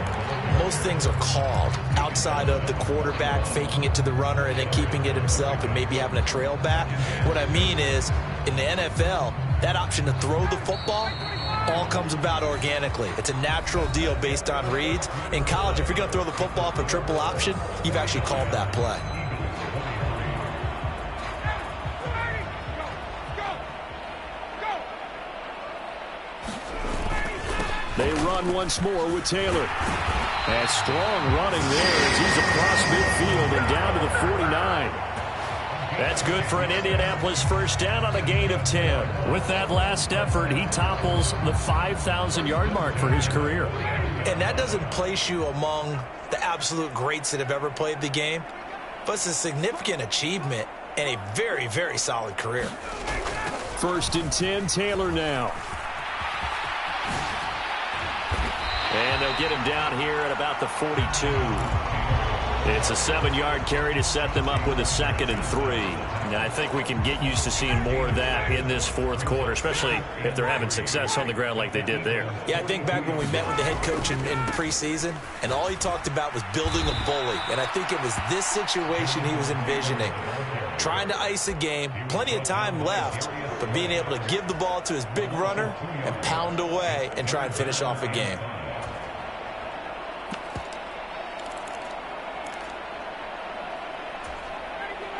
most things are called outside of the quarterback faking it to the runner and then keeping it himself and maybe having a trail back. What I mean is, in the NFL, that option to throw the football all comes about organically. It's a natural deal based on reads. In college, if you're going to throw the football for triple option, you've actually called that play. They run once more with Taylor. And strong running there as he's across midfield and down to the 49. That's good for an Indianapolis first down on a gain of 10. With that last effort, he topples the 5,000-yard mark for his career. And that doesn't place you among the absolute greats that have ever played the game, but it's a significant achievement and a very, very solid career. First and 10, Taylor now. And they'll get him down here at about the 42. It's a 7-yard carry to set them up with a 2nd and 3. Now, I think we can get used to seeing more of that in this fourth quarter, especially if they're having success on the ground like they did there. Yeah, I think back when we met with the head coach in preseason, and all he talked about was building a bully. And I think it was this situation he was envisioning. Trying to ice a game, plenty of time left, but being able to give the ball to his big runner and pound away and try and finish off a game.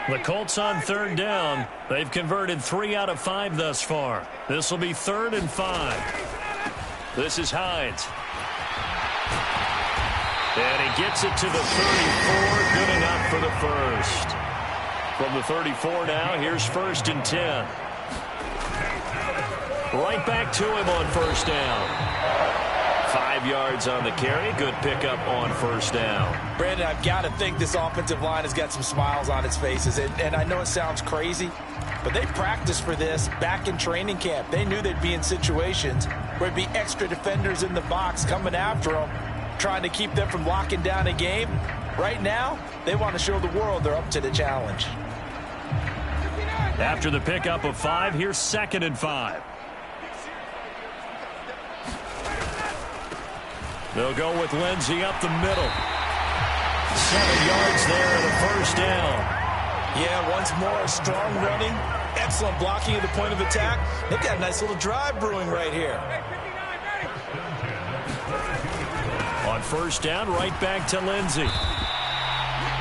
The Colts on third down. They've converted 3 out of 5 thus far. This will be 3rd and 5. This is Hines. And he gets it to the 34. Good enough for the first. From the 34 now, here's 1st and 10. Right back to him on 1st down. 5 yards on the carry. Good pickup on 1st down. Brandon, I've got to think this offensive line has got some smiles on its faces. And I know it sounds crazy, but they practiced for this back in training camp. They knew they'd be in situations where there'd be extra defenders in the box coming after them, trying to keep them from locking down a game. Right now, they want to show the world they're up to the challenge. After the pickup of 5, here's 2nd and 5. They'll go with Lindsey up the middle. 7 yards there and a 1st down. Yeah, once more, strong running, excellent blocking at the point of attack. They've got a nice little drive brewing right here. On 1st down, right back to Lindsey.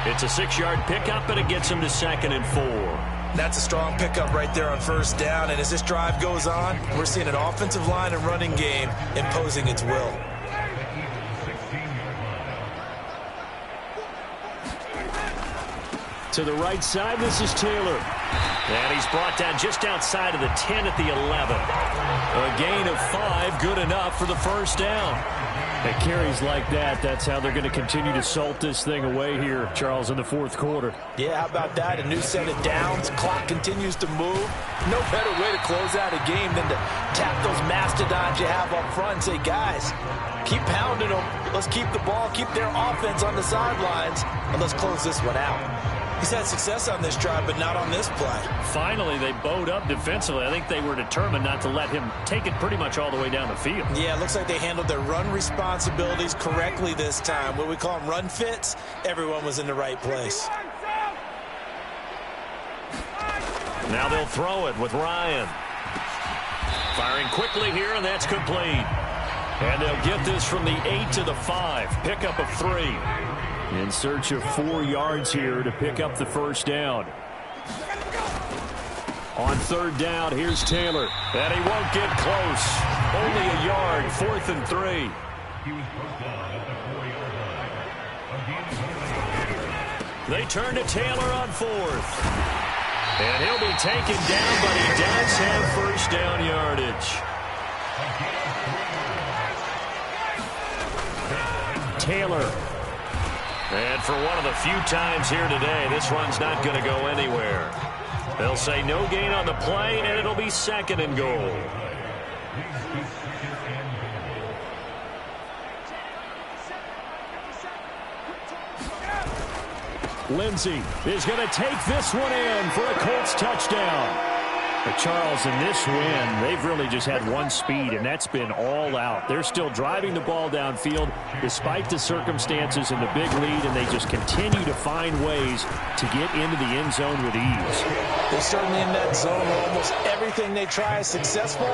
It's a 6-yard pickup, and it gets him to 2nd and 4. That's a strong pickup right there on 1st down. And as this drive goes on, we're seeing an offensive line and running game imposing its will. To the right side, this is Taylor. And he's brought down just outside of the 10 at the 11. A gain of 5, good enough for the 1st down. At carries like that, that's how they're going to continue to salt this thing away here, Charles, in the 4th quarter. Yeah, how about that? A new set of downs. Clock continues to move. No better way to close out a game than to tap those mastodons you have up front and say, guys, keep pounding them. Let's keep the ball, keep their offense on the sidelines, and let's close this one out. He's had success on this drive, but not on this play. Finally, they bowed up defensively. I think they were determined not to let him take it pretty much all the way down the field. Yeah, it looks like they handled their run responsibilities correctly this time. What we call them run fits, everyone was in the right place. Now they'll throw it with Ryan. Firing quickly here, and that's complete. And they'll get this from the 8 to the 5. Pickup of 3. In search of 4 yards here to pick up the 1st down. On 3rd down, here's Taylor. And he won't get close. Only a yard, 4th and 3. They turn to Taylor on 4th. And he'll be taken down, but he does have 1st down yardage. Taylor. And for one of the few times here today, this run's not going to go anywhere. They'll say no gain on the play, and it'll be 2nd and goal. Lindsey is going to take this one in for a Colts touchdown. But Charles, in this win, they've really just had one speed, and that's been all out. They're still driving the ball downfield despite the circumstances and the big lead, and they just continue to find ways to get into the end zone with ease. They're certainly in that zone where almost everything they try is successful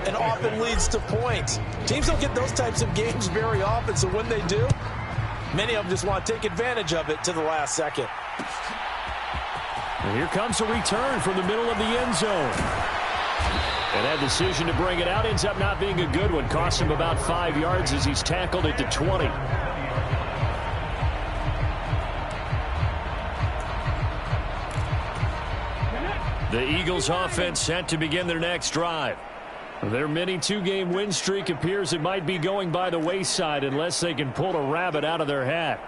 and often leads to points. Teams don't get those types of games very often, so when they do, many of them just want to take advantage of it to the last second. And here comes a return from the middle of the end zone. And that decision to bring it out ends up not being a good one. Cost him about 5 yards as he's tackled at the 20. The Eagles offense set to begin their next drive. Their mini 2-game win streak appears it might be going by the wayside unless they can pull a rabbit out of their hat.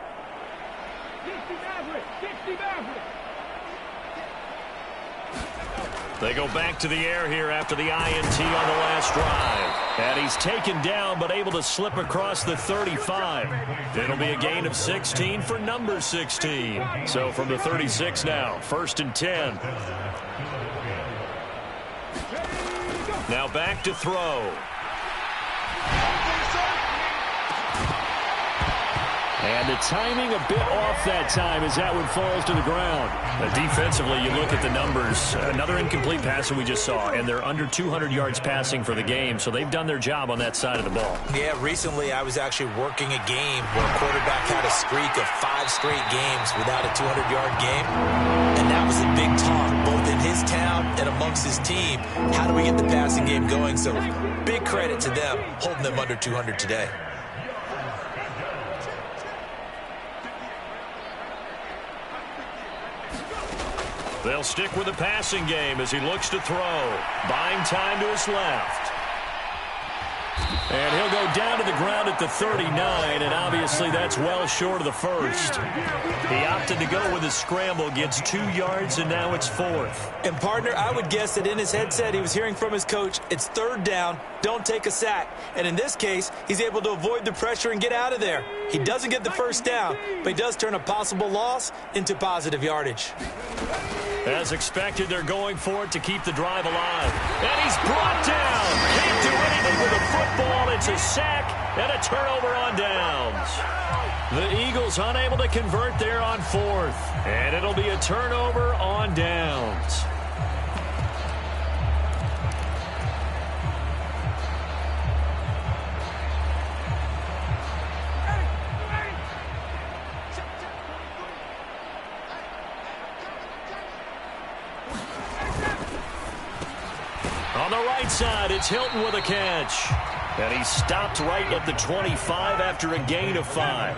They go back to the air here after the INT on the last drive. And he's taken down but able to slip across the 35. It'll be a gain of 16 for number 16. So from the 36 now, 1st and 10. Now back to throw. And the timing a bit off that time as that one falls to the ground. Defensively, you look at the numbers. Another incomplete pass that we just saw, and they're under 200 yards passing for the game, so they've done their job on that side of the ball. Yeah, recently I was actually working a game where a quarterback had a streak of 5 straight games without a 200-yard game, and that was a big talk, both in his town and amongst his team. How do we get the passing game going? So big credit to them holding them under 200 today. They'll stick with the passing game as he looks to throw. Buying time to his left. And he'll go down to the ground at the 39, and obviously that's well short of the first. He opted to go with a scramble, gets 2 yards, and now it's 4th. And, partner, I would guess that in his headset he was hearing from his coach, it's 3rd down, don't take a sack. And in this case, he's able to avoid the pressure and get out of there. He doesn't get the first down, but he does turn a possible loss into positive yardage. As expected, they're going for it to keep the drive alive. And he's brought down. Can't do anything with the football. It's a sack and a turnover on downs. The Eagles unable to convert there on 4th. And it'll be a turnover on downs. On the right side, it's Hilton with a catch. And he stopped right at the 25 after a gain of 5.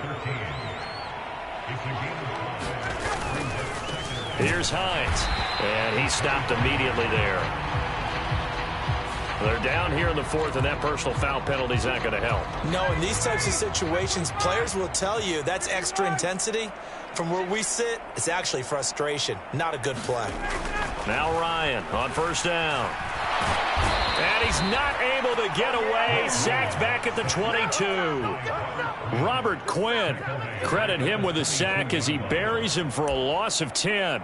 Here's Hines. And he stopped immediately there. They're down here in the 4th, and that personal foul penalty is not going to help. No, in these types of situations, players will tell you that's extra intensity. From where we sit, it's actually frustration. Not a good play. Now Ryan on 1st down. And he's not able to get away. Sacked back at the 22. Robert Quinn, credit him with a sack as he buries him for a loss of 10.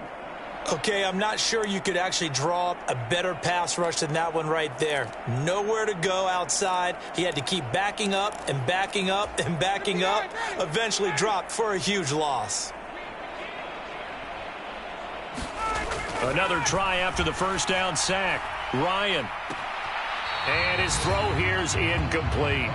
Okay, I'm not sure you could actually draw up a better pass rush than that one right there. Nowhere to go outside. He had to keep backing up and backing up and backing up. Eventually dropped for a huge loss. Another try after the 1st down sack. Ryan. And his throw here's incomplete.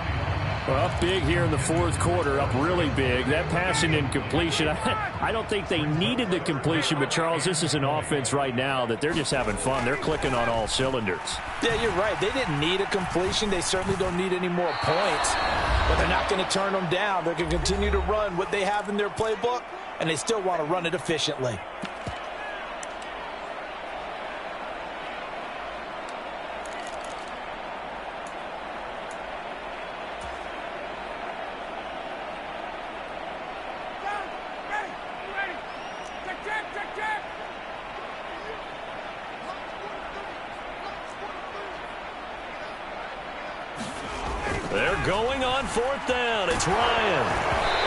Well, up big here in the 4th quarter, up really big. That passing incompletion, I don't think they needed the completion, but Charles, this is an offense right now that they're just having fun. They're clicking on all cylinders. Yeah, you're right. They didn't need a completion. They certainly don't need any more points, but they're not going to turn them down. They're going to continue to run what they have in their playbook, and they still want to run it efficiently. They're going on 4th down. It's Ryan.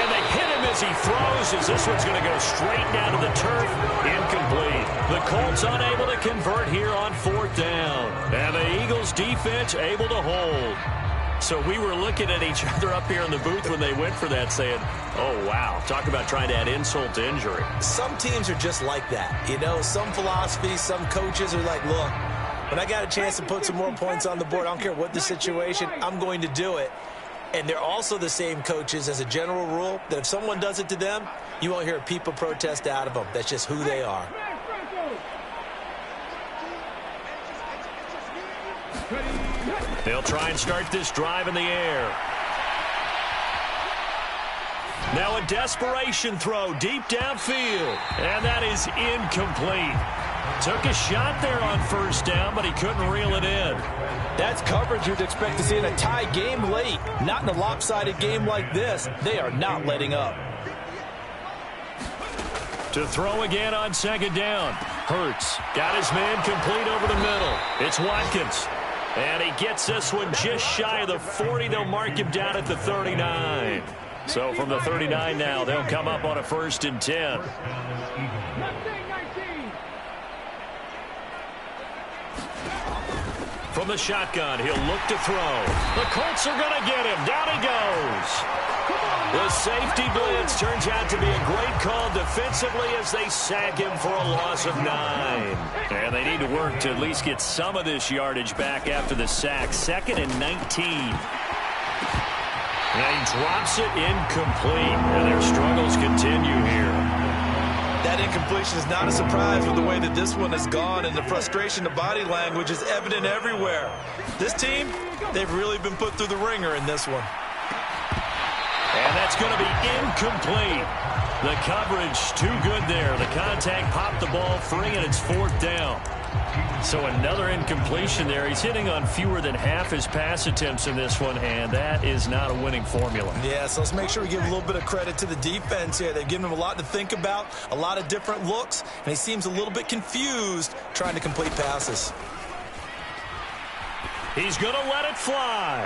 And they hit him as he throws, as this one's going to go straight down to the turf. Incomplete. The Colts unable to convert here on 4th down. And the Eagles defense able to hold. So we were looking at each other up here in the booth when they went for that saying, oh, wow, talk about trying to add insult to injury. Some teams are just like that. You know, some philosophies, some coaches are like, look, when I got a chance to put some more points on the board, I don't care what the situation, I'm going to do it. And they're also the same coaches as a general rule that if someone does it to them, you won't hear a people protest out of them. That's just who they are. They'll try and start this drive in the air. Now a desperation throw deep downfield. And that is incomplete. Took a shot there on 1st down, but he couldn't reel it in. That's coverage you'd expect to see in a tie game late. Not in a lopsided game like this. They are not letting up. To throw again on 2nd down. Hurts got his man complete over the middle. It's Watkins. And he gets this one just shy of the 40. They'll mark him down at the 39. So from the 39 now, they'll come up on a 1st and 10. From from the shotgun. He'll look to throw. The Colts are going to get him. Down he goes. The safety blitz turns out to be a great call defensively as they sack him for a loss of 9. And they need to work to at least get some of this yardage back after the sack. 2nd and 19. And he drops it incomplete. And their struggles continue here. That incompletion is not a surprise with the way that this one has gone, and the frustration, the body language is evident everywhere. This team, they've really been put through the ringer in this one. And that's going to be incomplete. The coverage too good there. The contact popped the ball free, and it's 4th down. So another incompletion there. He's hitting on fewer than half his pass attempts in this one, and that is not a winning formula. Yeah, so let's make sure we give a little bit of credit to the defense here. They've given him a lot to think about, a lot of different looks, and he seems a little bit confused trying to complete passes. He's going to let it fly.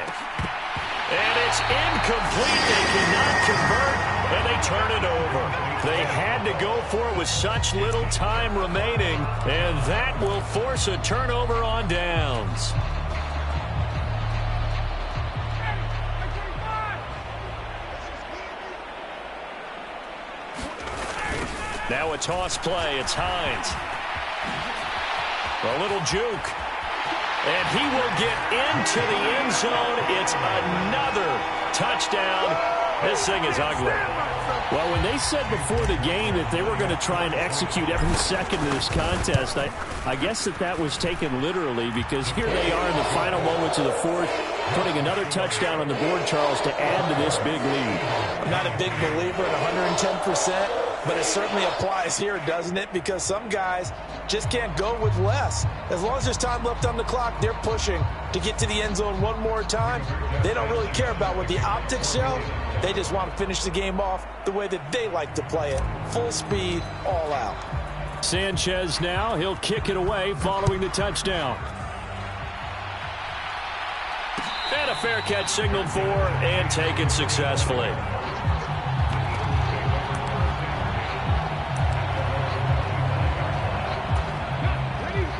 And it's incomplete. They cannot convert, and they turn it over. They had to go for it with such little time remaining, and that will force a turnover on downs. Now a toss play. It's Hines. A little juke. And he will get into the end zone. It's another touchdown. This thing is ugly. Well, when they said before the game that they were going to try and execute every second of this contest, I guess that was taken literally, because here they are in the final moments of the 4th, putting another touchdown on the board, Charles, to add to this big lead. I'm not a big believer in 110%, but it certainly applies here, doesn't it? Because some guys just can't go with less. As long as there's time left on the clock, they're pushing to get to the end zone one more time. They don't really care about what the optics show. They just want to finish the game off the way that they like to play it. Full speed, all out. Sanchez now, he'll kick it away following the touchdown. And a fair catch signaled for and taken successfully.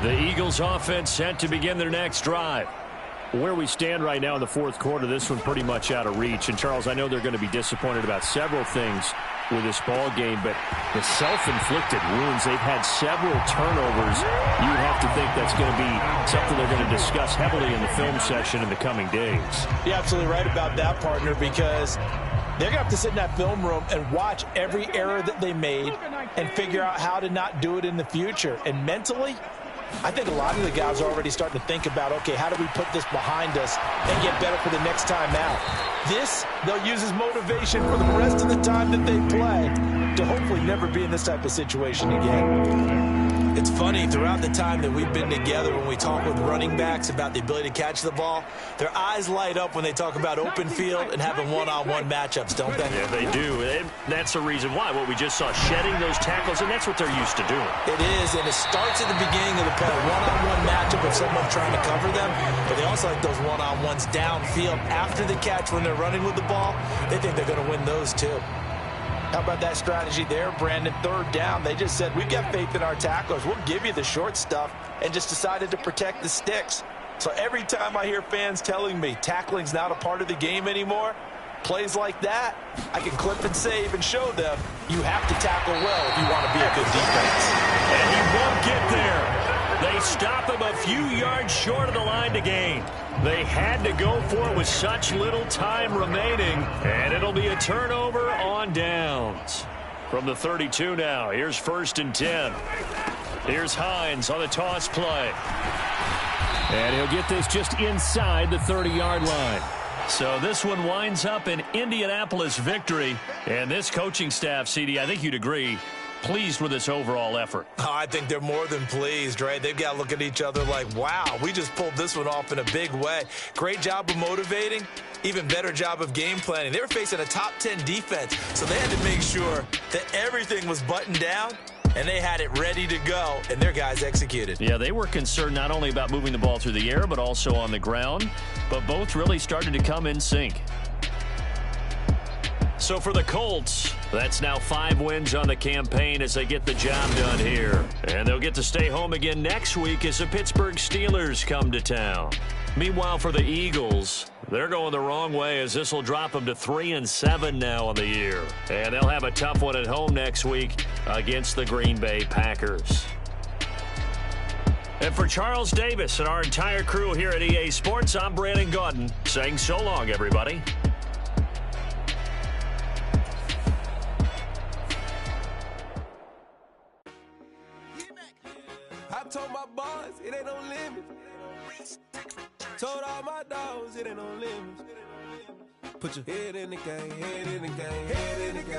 The Eagles offense set to begin their next drive. Where we stand right now in the 4th quarter, this one pretty much out of reach. And, Charles, I know they're going to be disappointed about several things with this ball game, but the self-inflicted wounds, they've had several turnovers. You would have to think that's going to be something they're going to discuss heavily in the film session in the coming days. You're absolutely right about that, partner, because they're going to have to sit in that film room and watch every error that they made and figure out how to not do it in the future. And mentally, I think a lot of the guys are already starting to think about, okay, how do we put this behind us and get better for the next time out? This, they'll use as motivation for the rest of the time that they play to hopefully never be in this type of situation again. It's funny, throughout the time that we've been together, when we talk with running backs about the ability to catch the ball, their eyes light up when they talk about open field and having one-on-one matchups, don't they? Yeah, they do. And that's the reason why. What we just saw, shedding those tackles, and that's what they're used to doing. It is, and it starts at the beginning of the play. One-on-one matchup of someone trying to cover them, but they also like those one-on-ones downfield after the catch when they're running with the ball. They think they're going to win those too. How about that strategy there, Brandon? 3rd down. They just said, we've got faith in our tacklers. We'll give you the short stuff, and just decided to protect the sticks. So every time I hear fans telling me tackling's not a part of the game anymore, plays like that, I can clip and save and show them you have to tackle well if you want to be a good defense. And he won't get there. They stop him a few yards short of the line to gain. They had to go for it with such little time remaining, and it'll be a turnover on downs. From the 32 now, here's 1st and 10. Here's Hines on the toss play. And he'll get this just inside the 30-yard line. So this one winds up an Indianapolis victory. And this coaching staff, CD, I think you'd agree, pleased with this overall effort. Oh, I think they're more than pleased, right? They've got to look at each other like, wow, we just pulled this one off in a big way. Great job of motivating, even better job of game planning. They were facing a top 10 defense, so they had to make sure that everything was buttoned down, and they had it ready to go, and their guys executed. Yeah, they were concerned not only about moving the ball through the air, but also on the ground, but both really started to come in sync. So for the Colts, That's now 5 wins on the campaign as they get the job done here. And they'll get to stay home again next week as the Pittsburgh Steelers come to town. Meanwhile, for the Eagles, they're going the wrong way as this will drop them to 3-7 now on the year. And they'll have a tough one at home next week against the Green Bay Packers. And for Charles Davis and our entire crew here at EA Sports, I'm Brandon Gaudin saying so long, everybody. I told my boys it ain't no limit. Told all my dogs it ain't no limit. Put your head in the game, head in the game, head in the game.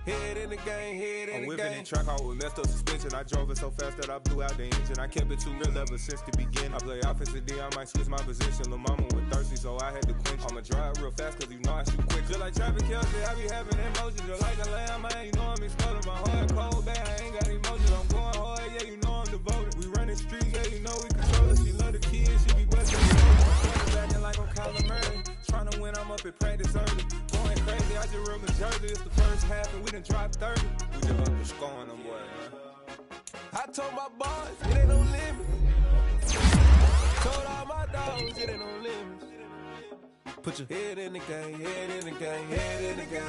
Head in the game, head in the game. I'm whipping in track out with messed up suspension. I drove it so fast that I blew out the engine. I kept it too real ever since the beginning. I play offensive D, I might switch my position. Lil' mama was thirsty, so I had to quench. I'ma drive real fast, cause you know I shoot quick. Just like Travis Kelce, I be having emotions. Just like a lamb, man, you know I'm exploding. My heart cold, bad, I ain't got emotions. I'm going hard, yeah, you know I'm devoted. We running streets, yeah, you know we control it. She love the kids, she be busting me over. Backing like I'm Kyler Murray. Trying to win, I'm up at practice early. Going crazy, I just real Jersey. It's the first half and we done dropped 30. We just up to scoring them, boy, man. I told my boys it ain't no limit. Told all my dogs it ain't no limit. Put your head in the game, head in the game, head in the game.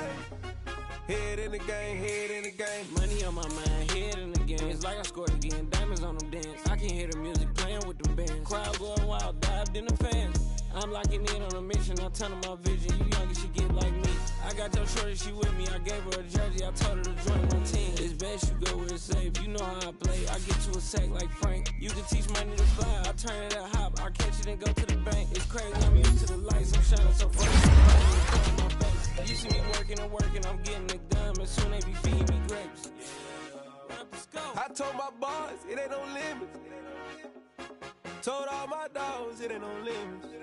Head in the game, head in the game. Money on my mind, head in the game. It's like I scored again, diamonds on them dance. I can hear the music playing with them bands. Crowd going wild, dived in the fans. I'm locking in on a mission, I tell her my vision. You young, you should get like me. I got your shorty, she with me. I gave her a jersey, I told her to join my team. It's best you go where it's safe. You know how I play. I get to a sack like Frank. You can teach money to fly. I turn it at hop. I catch it and go to the bank. It's crazy, I'm used to the lights. I'm shining so bright. You see me working and working. I'm getting it done. And soon they be feeding me grapes. I told my boys it ain't no limit. Told all my dogs it ain't no limit.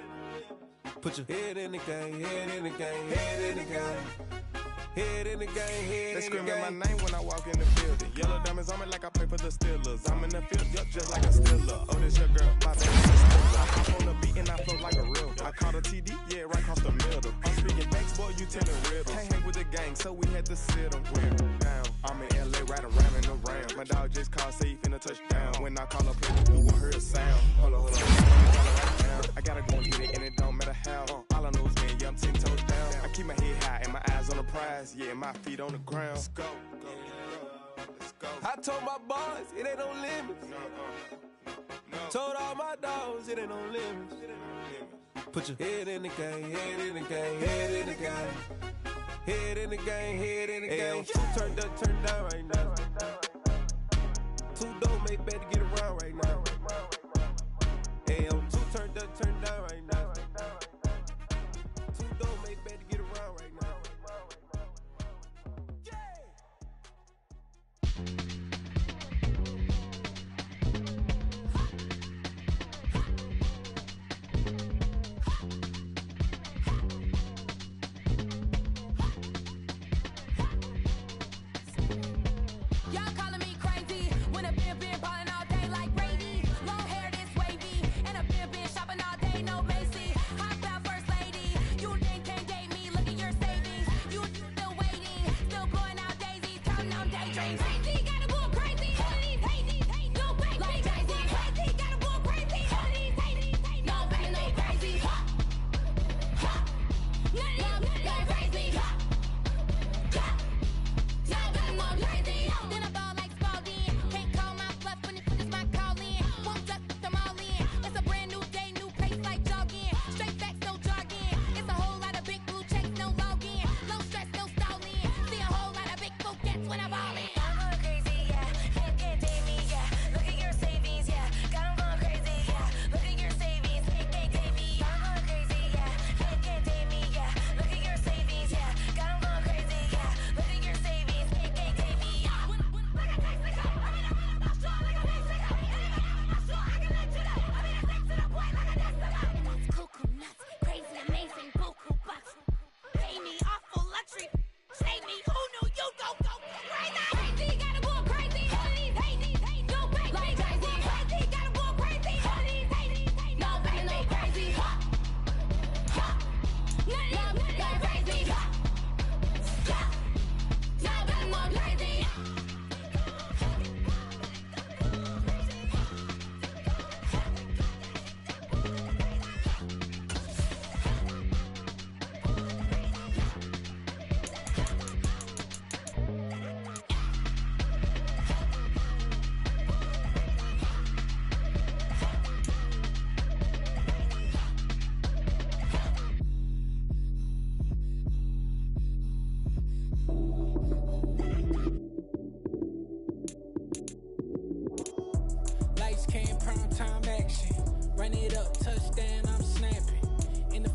Put your head in the game, head in the game, head in the game. Head in the game, head in the game. They screaming my name when I walk in the building. Yellow diamonds on me like I play for the Steelers. I'm in the field, yup, just like a Steeler. Oh, this your girl, my baby. I hop on the beat and I flow like a real. I caught a TD, yeah, right across the middle. I'm speaking thanks, boy, you telling riddles. Can't hang with the gang, so we had to sit them down. I'm in LA, right around in the ram. My dog just called safe in a touchdown. When I call up, you won't hear a sound. Hold on. I gotta go and get it, and it don't matter how. All I know is man, yeah, I'm 10 toes down. I keep my head high and my eyes on the prize. Yeah, my feet on the ground. Let's go. Let's go. I told my boys it ain't no limits. Told all my dogs it ain't no limits. Put your head in the game, head in the game, head in the game. Head in the game, head in the game. Two turned up, turned down right now. Two don't make better get around right now. Hey, I'm two turned up, turned down right now. Two don't make better get around right now. Y'all calling me crazy when I've been ballin' all day like Brady.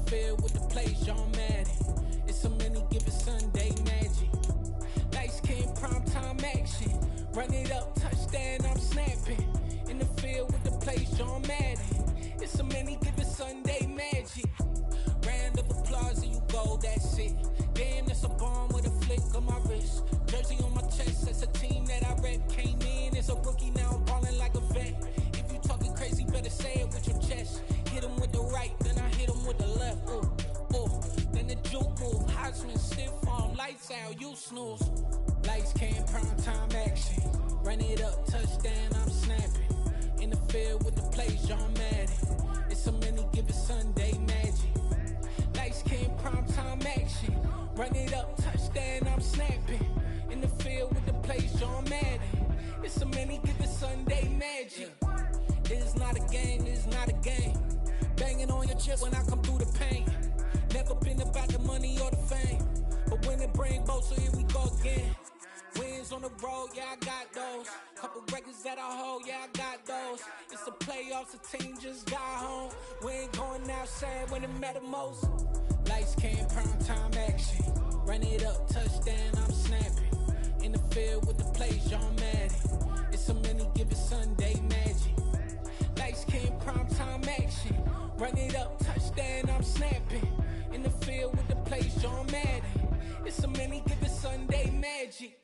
field with the plays, John Madden. It's a many given Sunday magic. Lights came primetime action. Run it up, touchdown, I'm snapping. In the field with the plays, John Madden. It's a many given Sunday magic. Round of applause and you go, that's it. Damn, that's a bomb with a flick on my wrist. Jersey on my chest, that's a team that I rep. Came in as a rookie, now I'm ballin' like a vet. If you talking crazy, better say it with your chest. Hit him with the right, then I hit him with the left. Ooh, ooh. Then the juke move, Heisman, stiff arm, lights out, you snooze. Lights came, prime time action. Run it up, touchdown, I'm snapping. In the field with the plays, John Madden. It's a many given Sunday magic. Lights came, prime time action. Run it up, touchdown, I'm snapping. In the field with the plays, John Madden. It's a many given Sunday magic. It's not a game, it's not a game. Banging on your chest when I come through the pain. Never been about the money or the fame. But when it bring both, so here we go again. Wins on the road, yeah, I got those. Couple records that I hold, yeah, I got those. It's the playoffs, the team just got home. We ain't going outside when it matter most. Lights came, prime time action. Run it up, touchdown, I'm snapping. In the field with the plays, John Madden. It's a many given Sunday magic. Lights came, prime time action. Run it up, touchdown, I'm snapping. In the field with the plays, John Madden. It's a many given Sunday magic.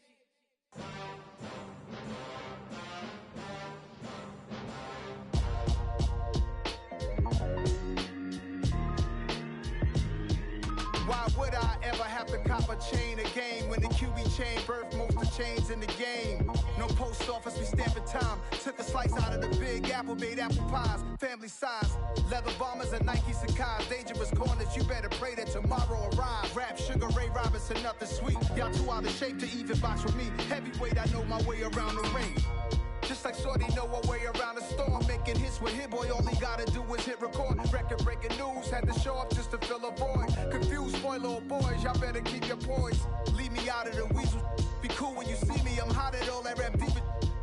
Why would I ever have to cop a chain a game when the QB chain birthed most of chains in the game? No post office, we stamping time. Took a slice out of the big apple, made apple pies, family size. Leather bombers and Nike Sacai's. Dangerous corners, you better pray that tomorrow arrives. Rap, Sugar Ray Robinson, nothing sweet. Y'all too out of shape to even box with me. Heavyweight, I know my way around the ring. Just like Shorty know her way around the storm. Making hits with Hit Boy, all he gotta do is hit record. Record-breaking news, had to show up just to fill a void. Confused, spoiled little boys, y'all better keep your poise. Leave me out of the weasel. Be cool when you see me, I'm hot at all that rap deep.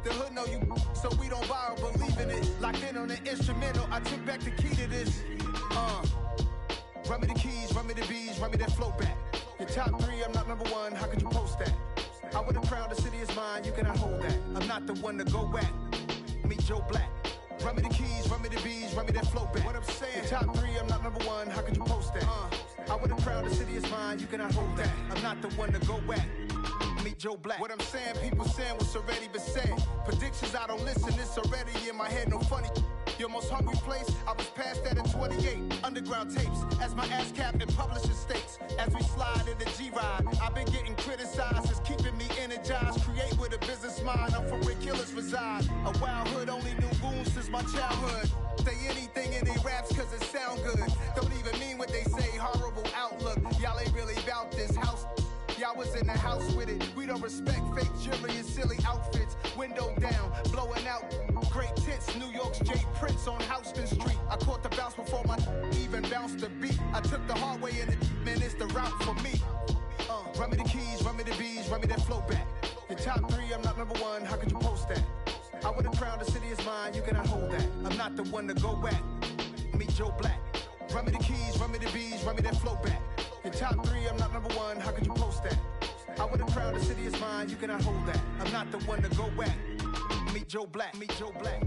The hood know you, so we don't borrow, believe in it. Locked in on the instrumental, I took back the key to this. Run me the keys, run me the bees, run me that flow back. Your top three, I'm not number one, how could you post that? I would have crowned the city is mine, you cannot hold that. I'm not the one to go back. Meet Joe Black. Run me the keys, run me the bees, run me that flow back. What I'm saying, your top three, I'm not number one, how could you post that? I would have crowned the city is mine, you cannot hold that. I'm not the one to go back. Meet Joe Black. What I'm saying, people saying what's already been said. Predictions, I don't listen, it's already in my head, no funny. Your most hungry place, I was past that in 28. Underground tapes, as my ass capped in publishing states. As we slide in the G-Ride, I've been getting criticized, it's keeping me energized. Create with a business mind, I'm from where killers reside. A wild hood, only knew goons since my childhood. Say anything in they raps cause it sound good. Don't even mean what they say, horrible outlook. Y'all ain't really about this house. Y'all was in the house with it. We don't respect fake jewelry and silly outfits. Window down, blowing out. Great tits, New York's Jay Prince on Houston Street. I caught the bounce before my even bounced the beat. I took the hard way in it, man, it's the route for me. Run me the keys, run me the bees, run me that flow back. Your top three, I'm not number one, how could you post that? I would have crowned the city is mine, you cannot hold that. I'm not the one to go back. Meet Joe Black. Run me the keys, run me the bees, run me that flow back. Your top three, I'm not number one, how could you post that? I would have crowned the city is mine, you cannot hold that. I'm not the one to go back. Meet Joe Black, meet Joe Black.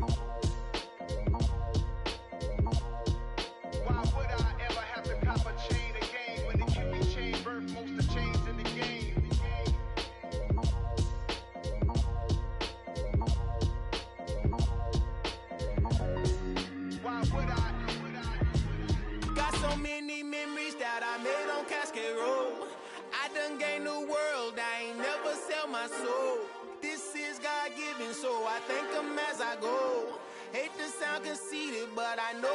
Why would I ever have to cop a chain a game when the QB chain birthed most of chains in the game? Why would I? Got so many memories that I made on Cascade Road. I done gained the world, I ain't never sell my soul. This is God-given, so I thank him as I go. Hate to sound conceited, but I know.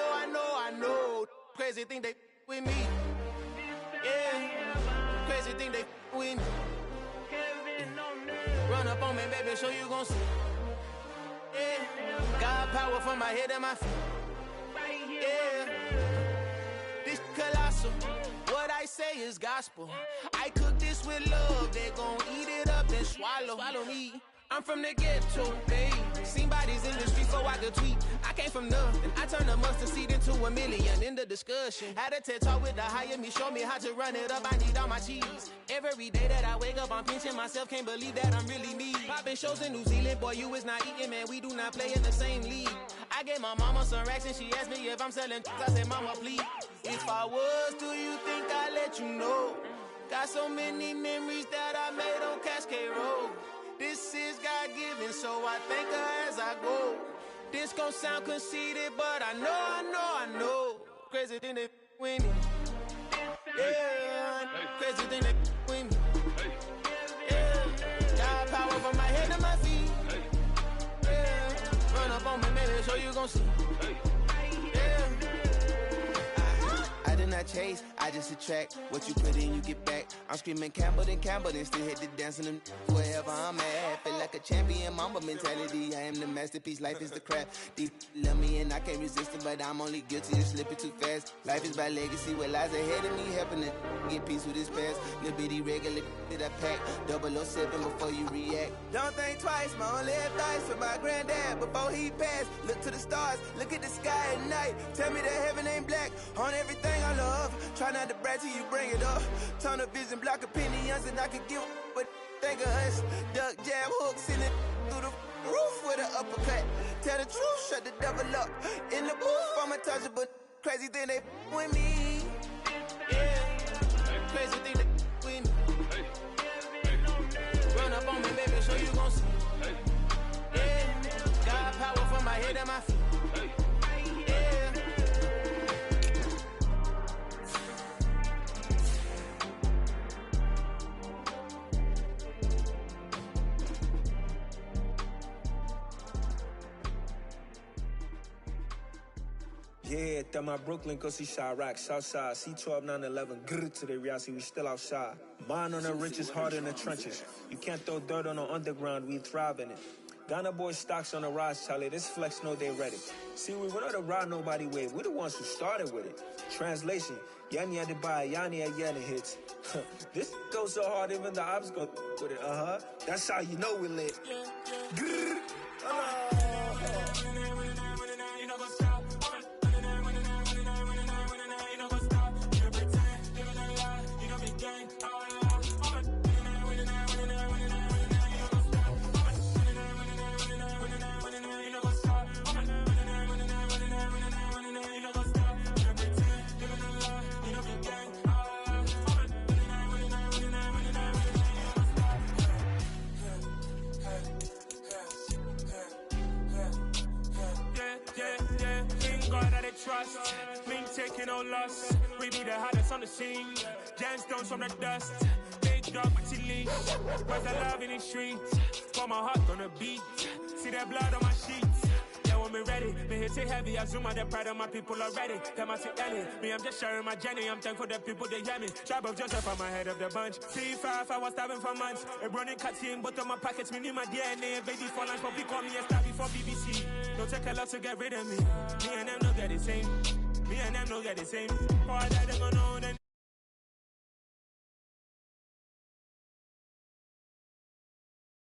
Crazy thing they with me. Yeah, crazy thing they with me. Run up on me, baby, show you gon' see. Yeah, God power from my head and my feet. Yeah, this colossal. What I say is gospel. I cook this with love. They gon' eat it up and swallow me. I'm from the ghetto, babe. Seen bodies in the street so I could tweet. I came from nothing. I turned a mustard seed into a million in the discussion. Had a TED talk with the higher me, show me how to run it up. I need all my cheese. Every day that I wake up, I'm pinching myself. Can't believe that I'm really me. Popping shows in New Zealand, boy, you is not eating, man. We do not play in the same league. I gave my mama some racks and she asked me if I'm selling. I said, mama, please. If I was, do you think I'd let you know? Got so many memories that I made on Cascade Road. This is God-given, so I thank her as I go. This gon' sound conceited, but I know. Crazy thing that with me. Yeah, crazy thing that with me. Yeah, got power from my head to my feet. Yeah, run up on me, maybe, so you gon' see. I did not chase, I just attract. What you put in, you get back. I'm screaming Campbell, then still hit the dancing and wherever I'm at. Feel like a champion, mamba mentality. I am the masterpiece, life is the craft. Deep love me and I can't resist it, but I'm only guilty of slipping too fast. Life is by legacy, what lies ahead of me, helping to get peace with this past. Little bitty regular that I pack, 007 before you react. Don't think twice, my only advice for my granddad before he passed. Look to the stars, look at the sky at night. Tell me that heaven ain't black on everything I love. Try not to brag till you bring it up. Tunnel vision, block opinions, and I can give but think of us. Duck, jab, hooks in it through the roof with an uppercut. Tell the truth, shut the devil up. In the booth, I'm untouchable. Crazy thing they with me. Yeah, crazy thing they with me. Run up on me, baby, so you gon' see. Yeah, got power from my head and my feet. Yeah, throw my Brooklyn, go see Chirac, Southside, C12, 911, grrr to the reality, we still outside. Mine on the riches, heart in the trenches. You can't throw dirt on the underground, we thrive in it. Ghana boys stocks on the rise, Charlie, this flex know they ready. See, we were not to ride nobody with, we the ones who started with it. Translation, Yanni had to buy, Yanni had Yanni hits. This goes so hard, even the ops go with it, That's how you know we lit. Grrr, trust, me taking no loss. We be the hottest on the scene. Gemstones from the dust. Big dog, but she leash. Where's the love in the streets? Got my heart on the beat. See that blood on my sheets. Yeah, when we ready, me hit it heavy. I zoom out the pride of my people already. Them I see Ellie. Me, I'm just sharing my journey. I'm thankful that people they hear me. Tribe of Joseph, I'm ahead of the bunch. C5, I was starving for months. A running cuts in, but on my pockets, me need my DNA. Baby for lunch, but we call me a star before BBC. Don't take a lot to get rid of me. Me and them don't get the same. Me and them don't get the same. Oh, I died, them gonna know then.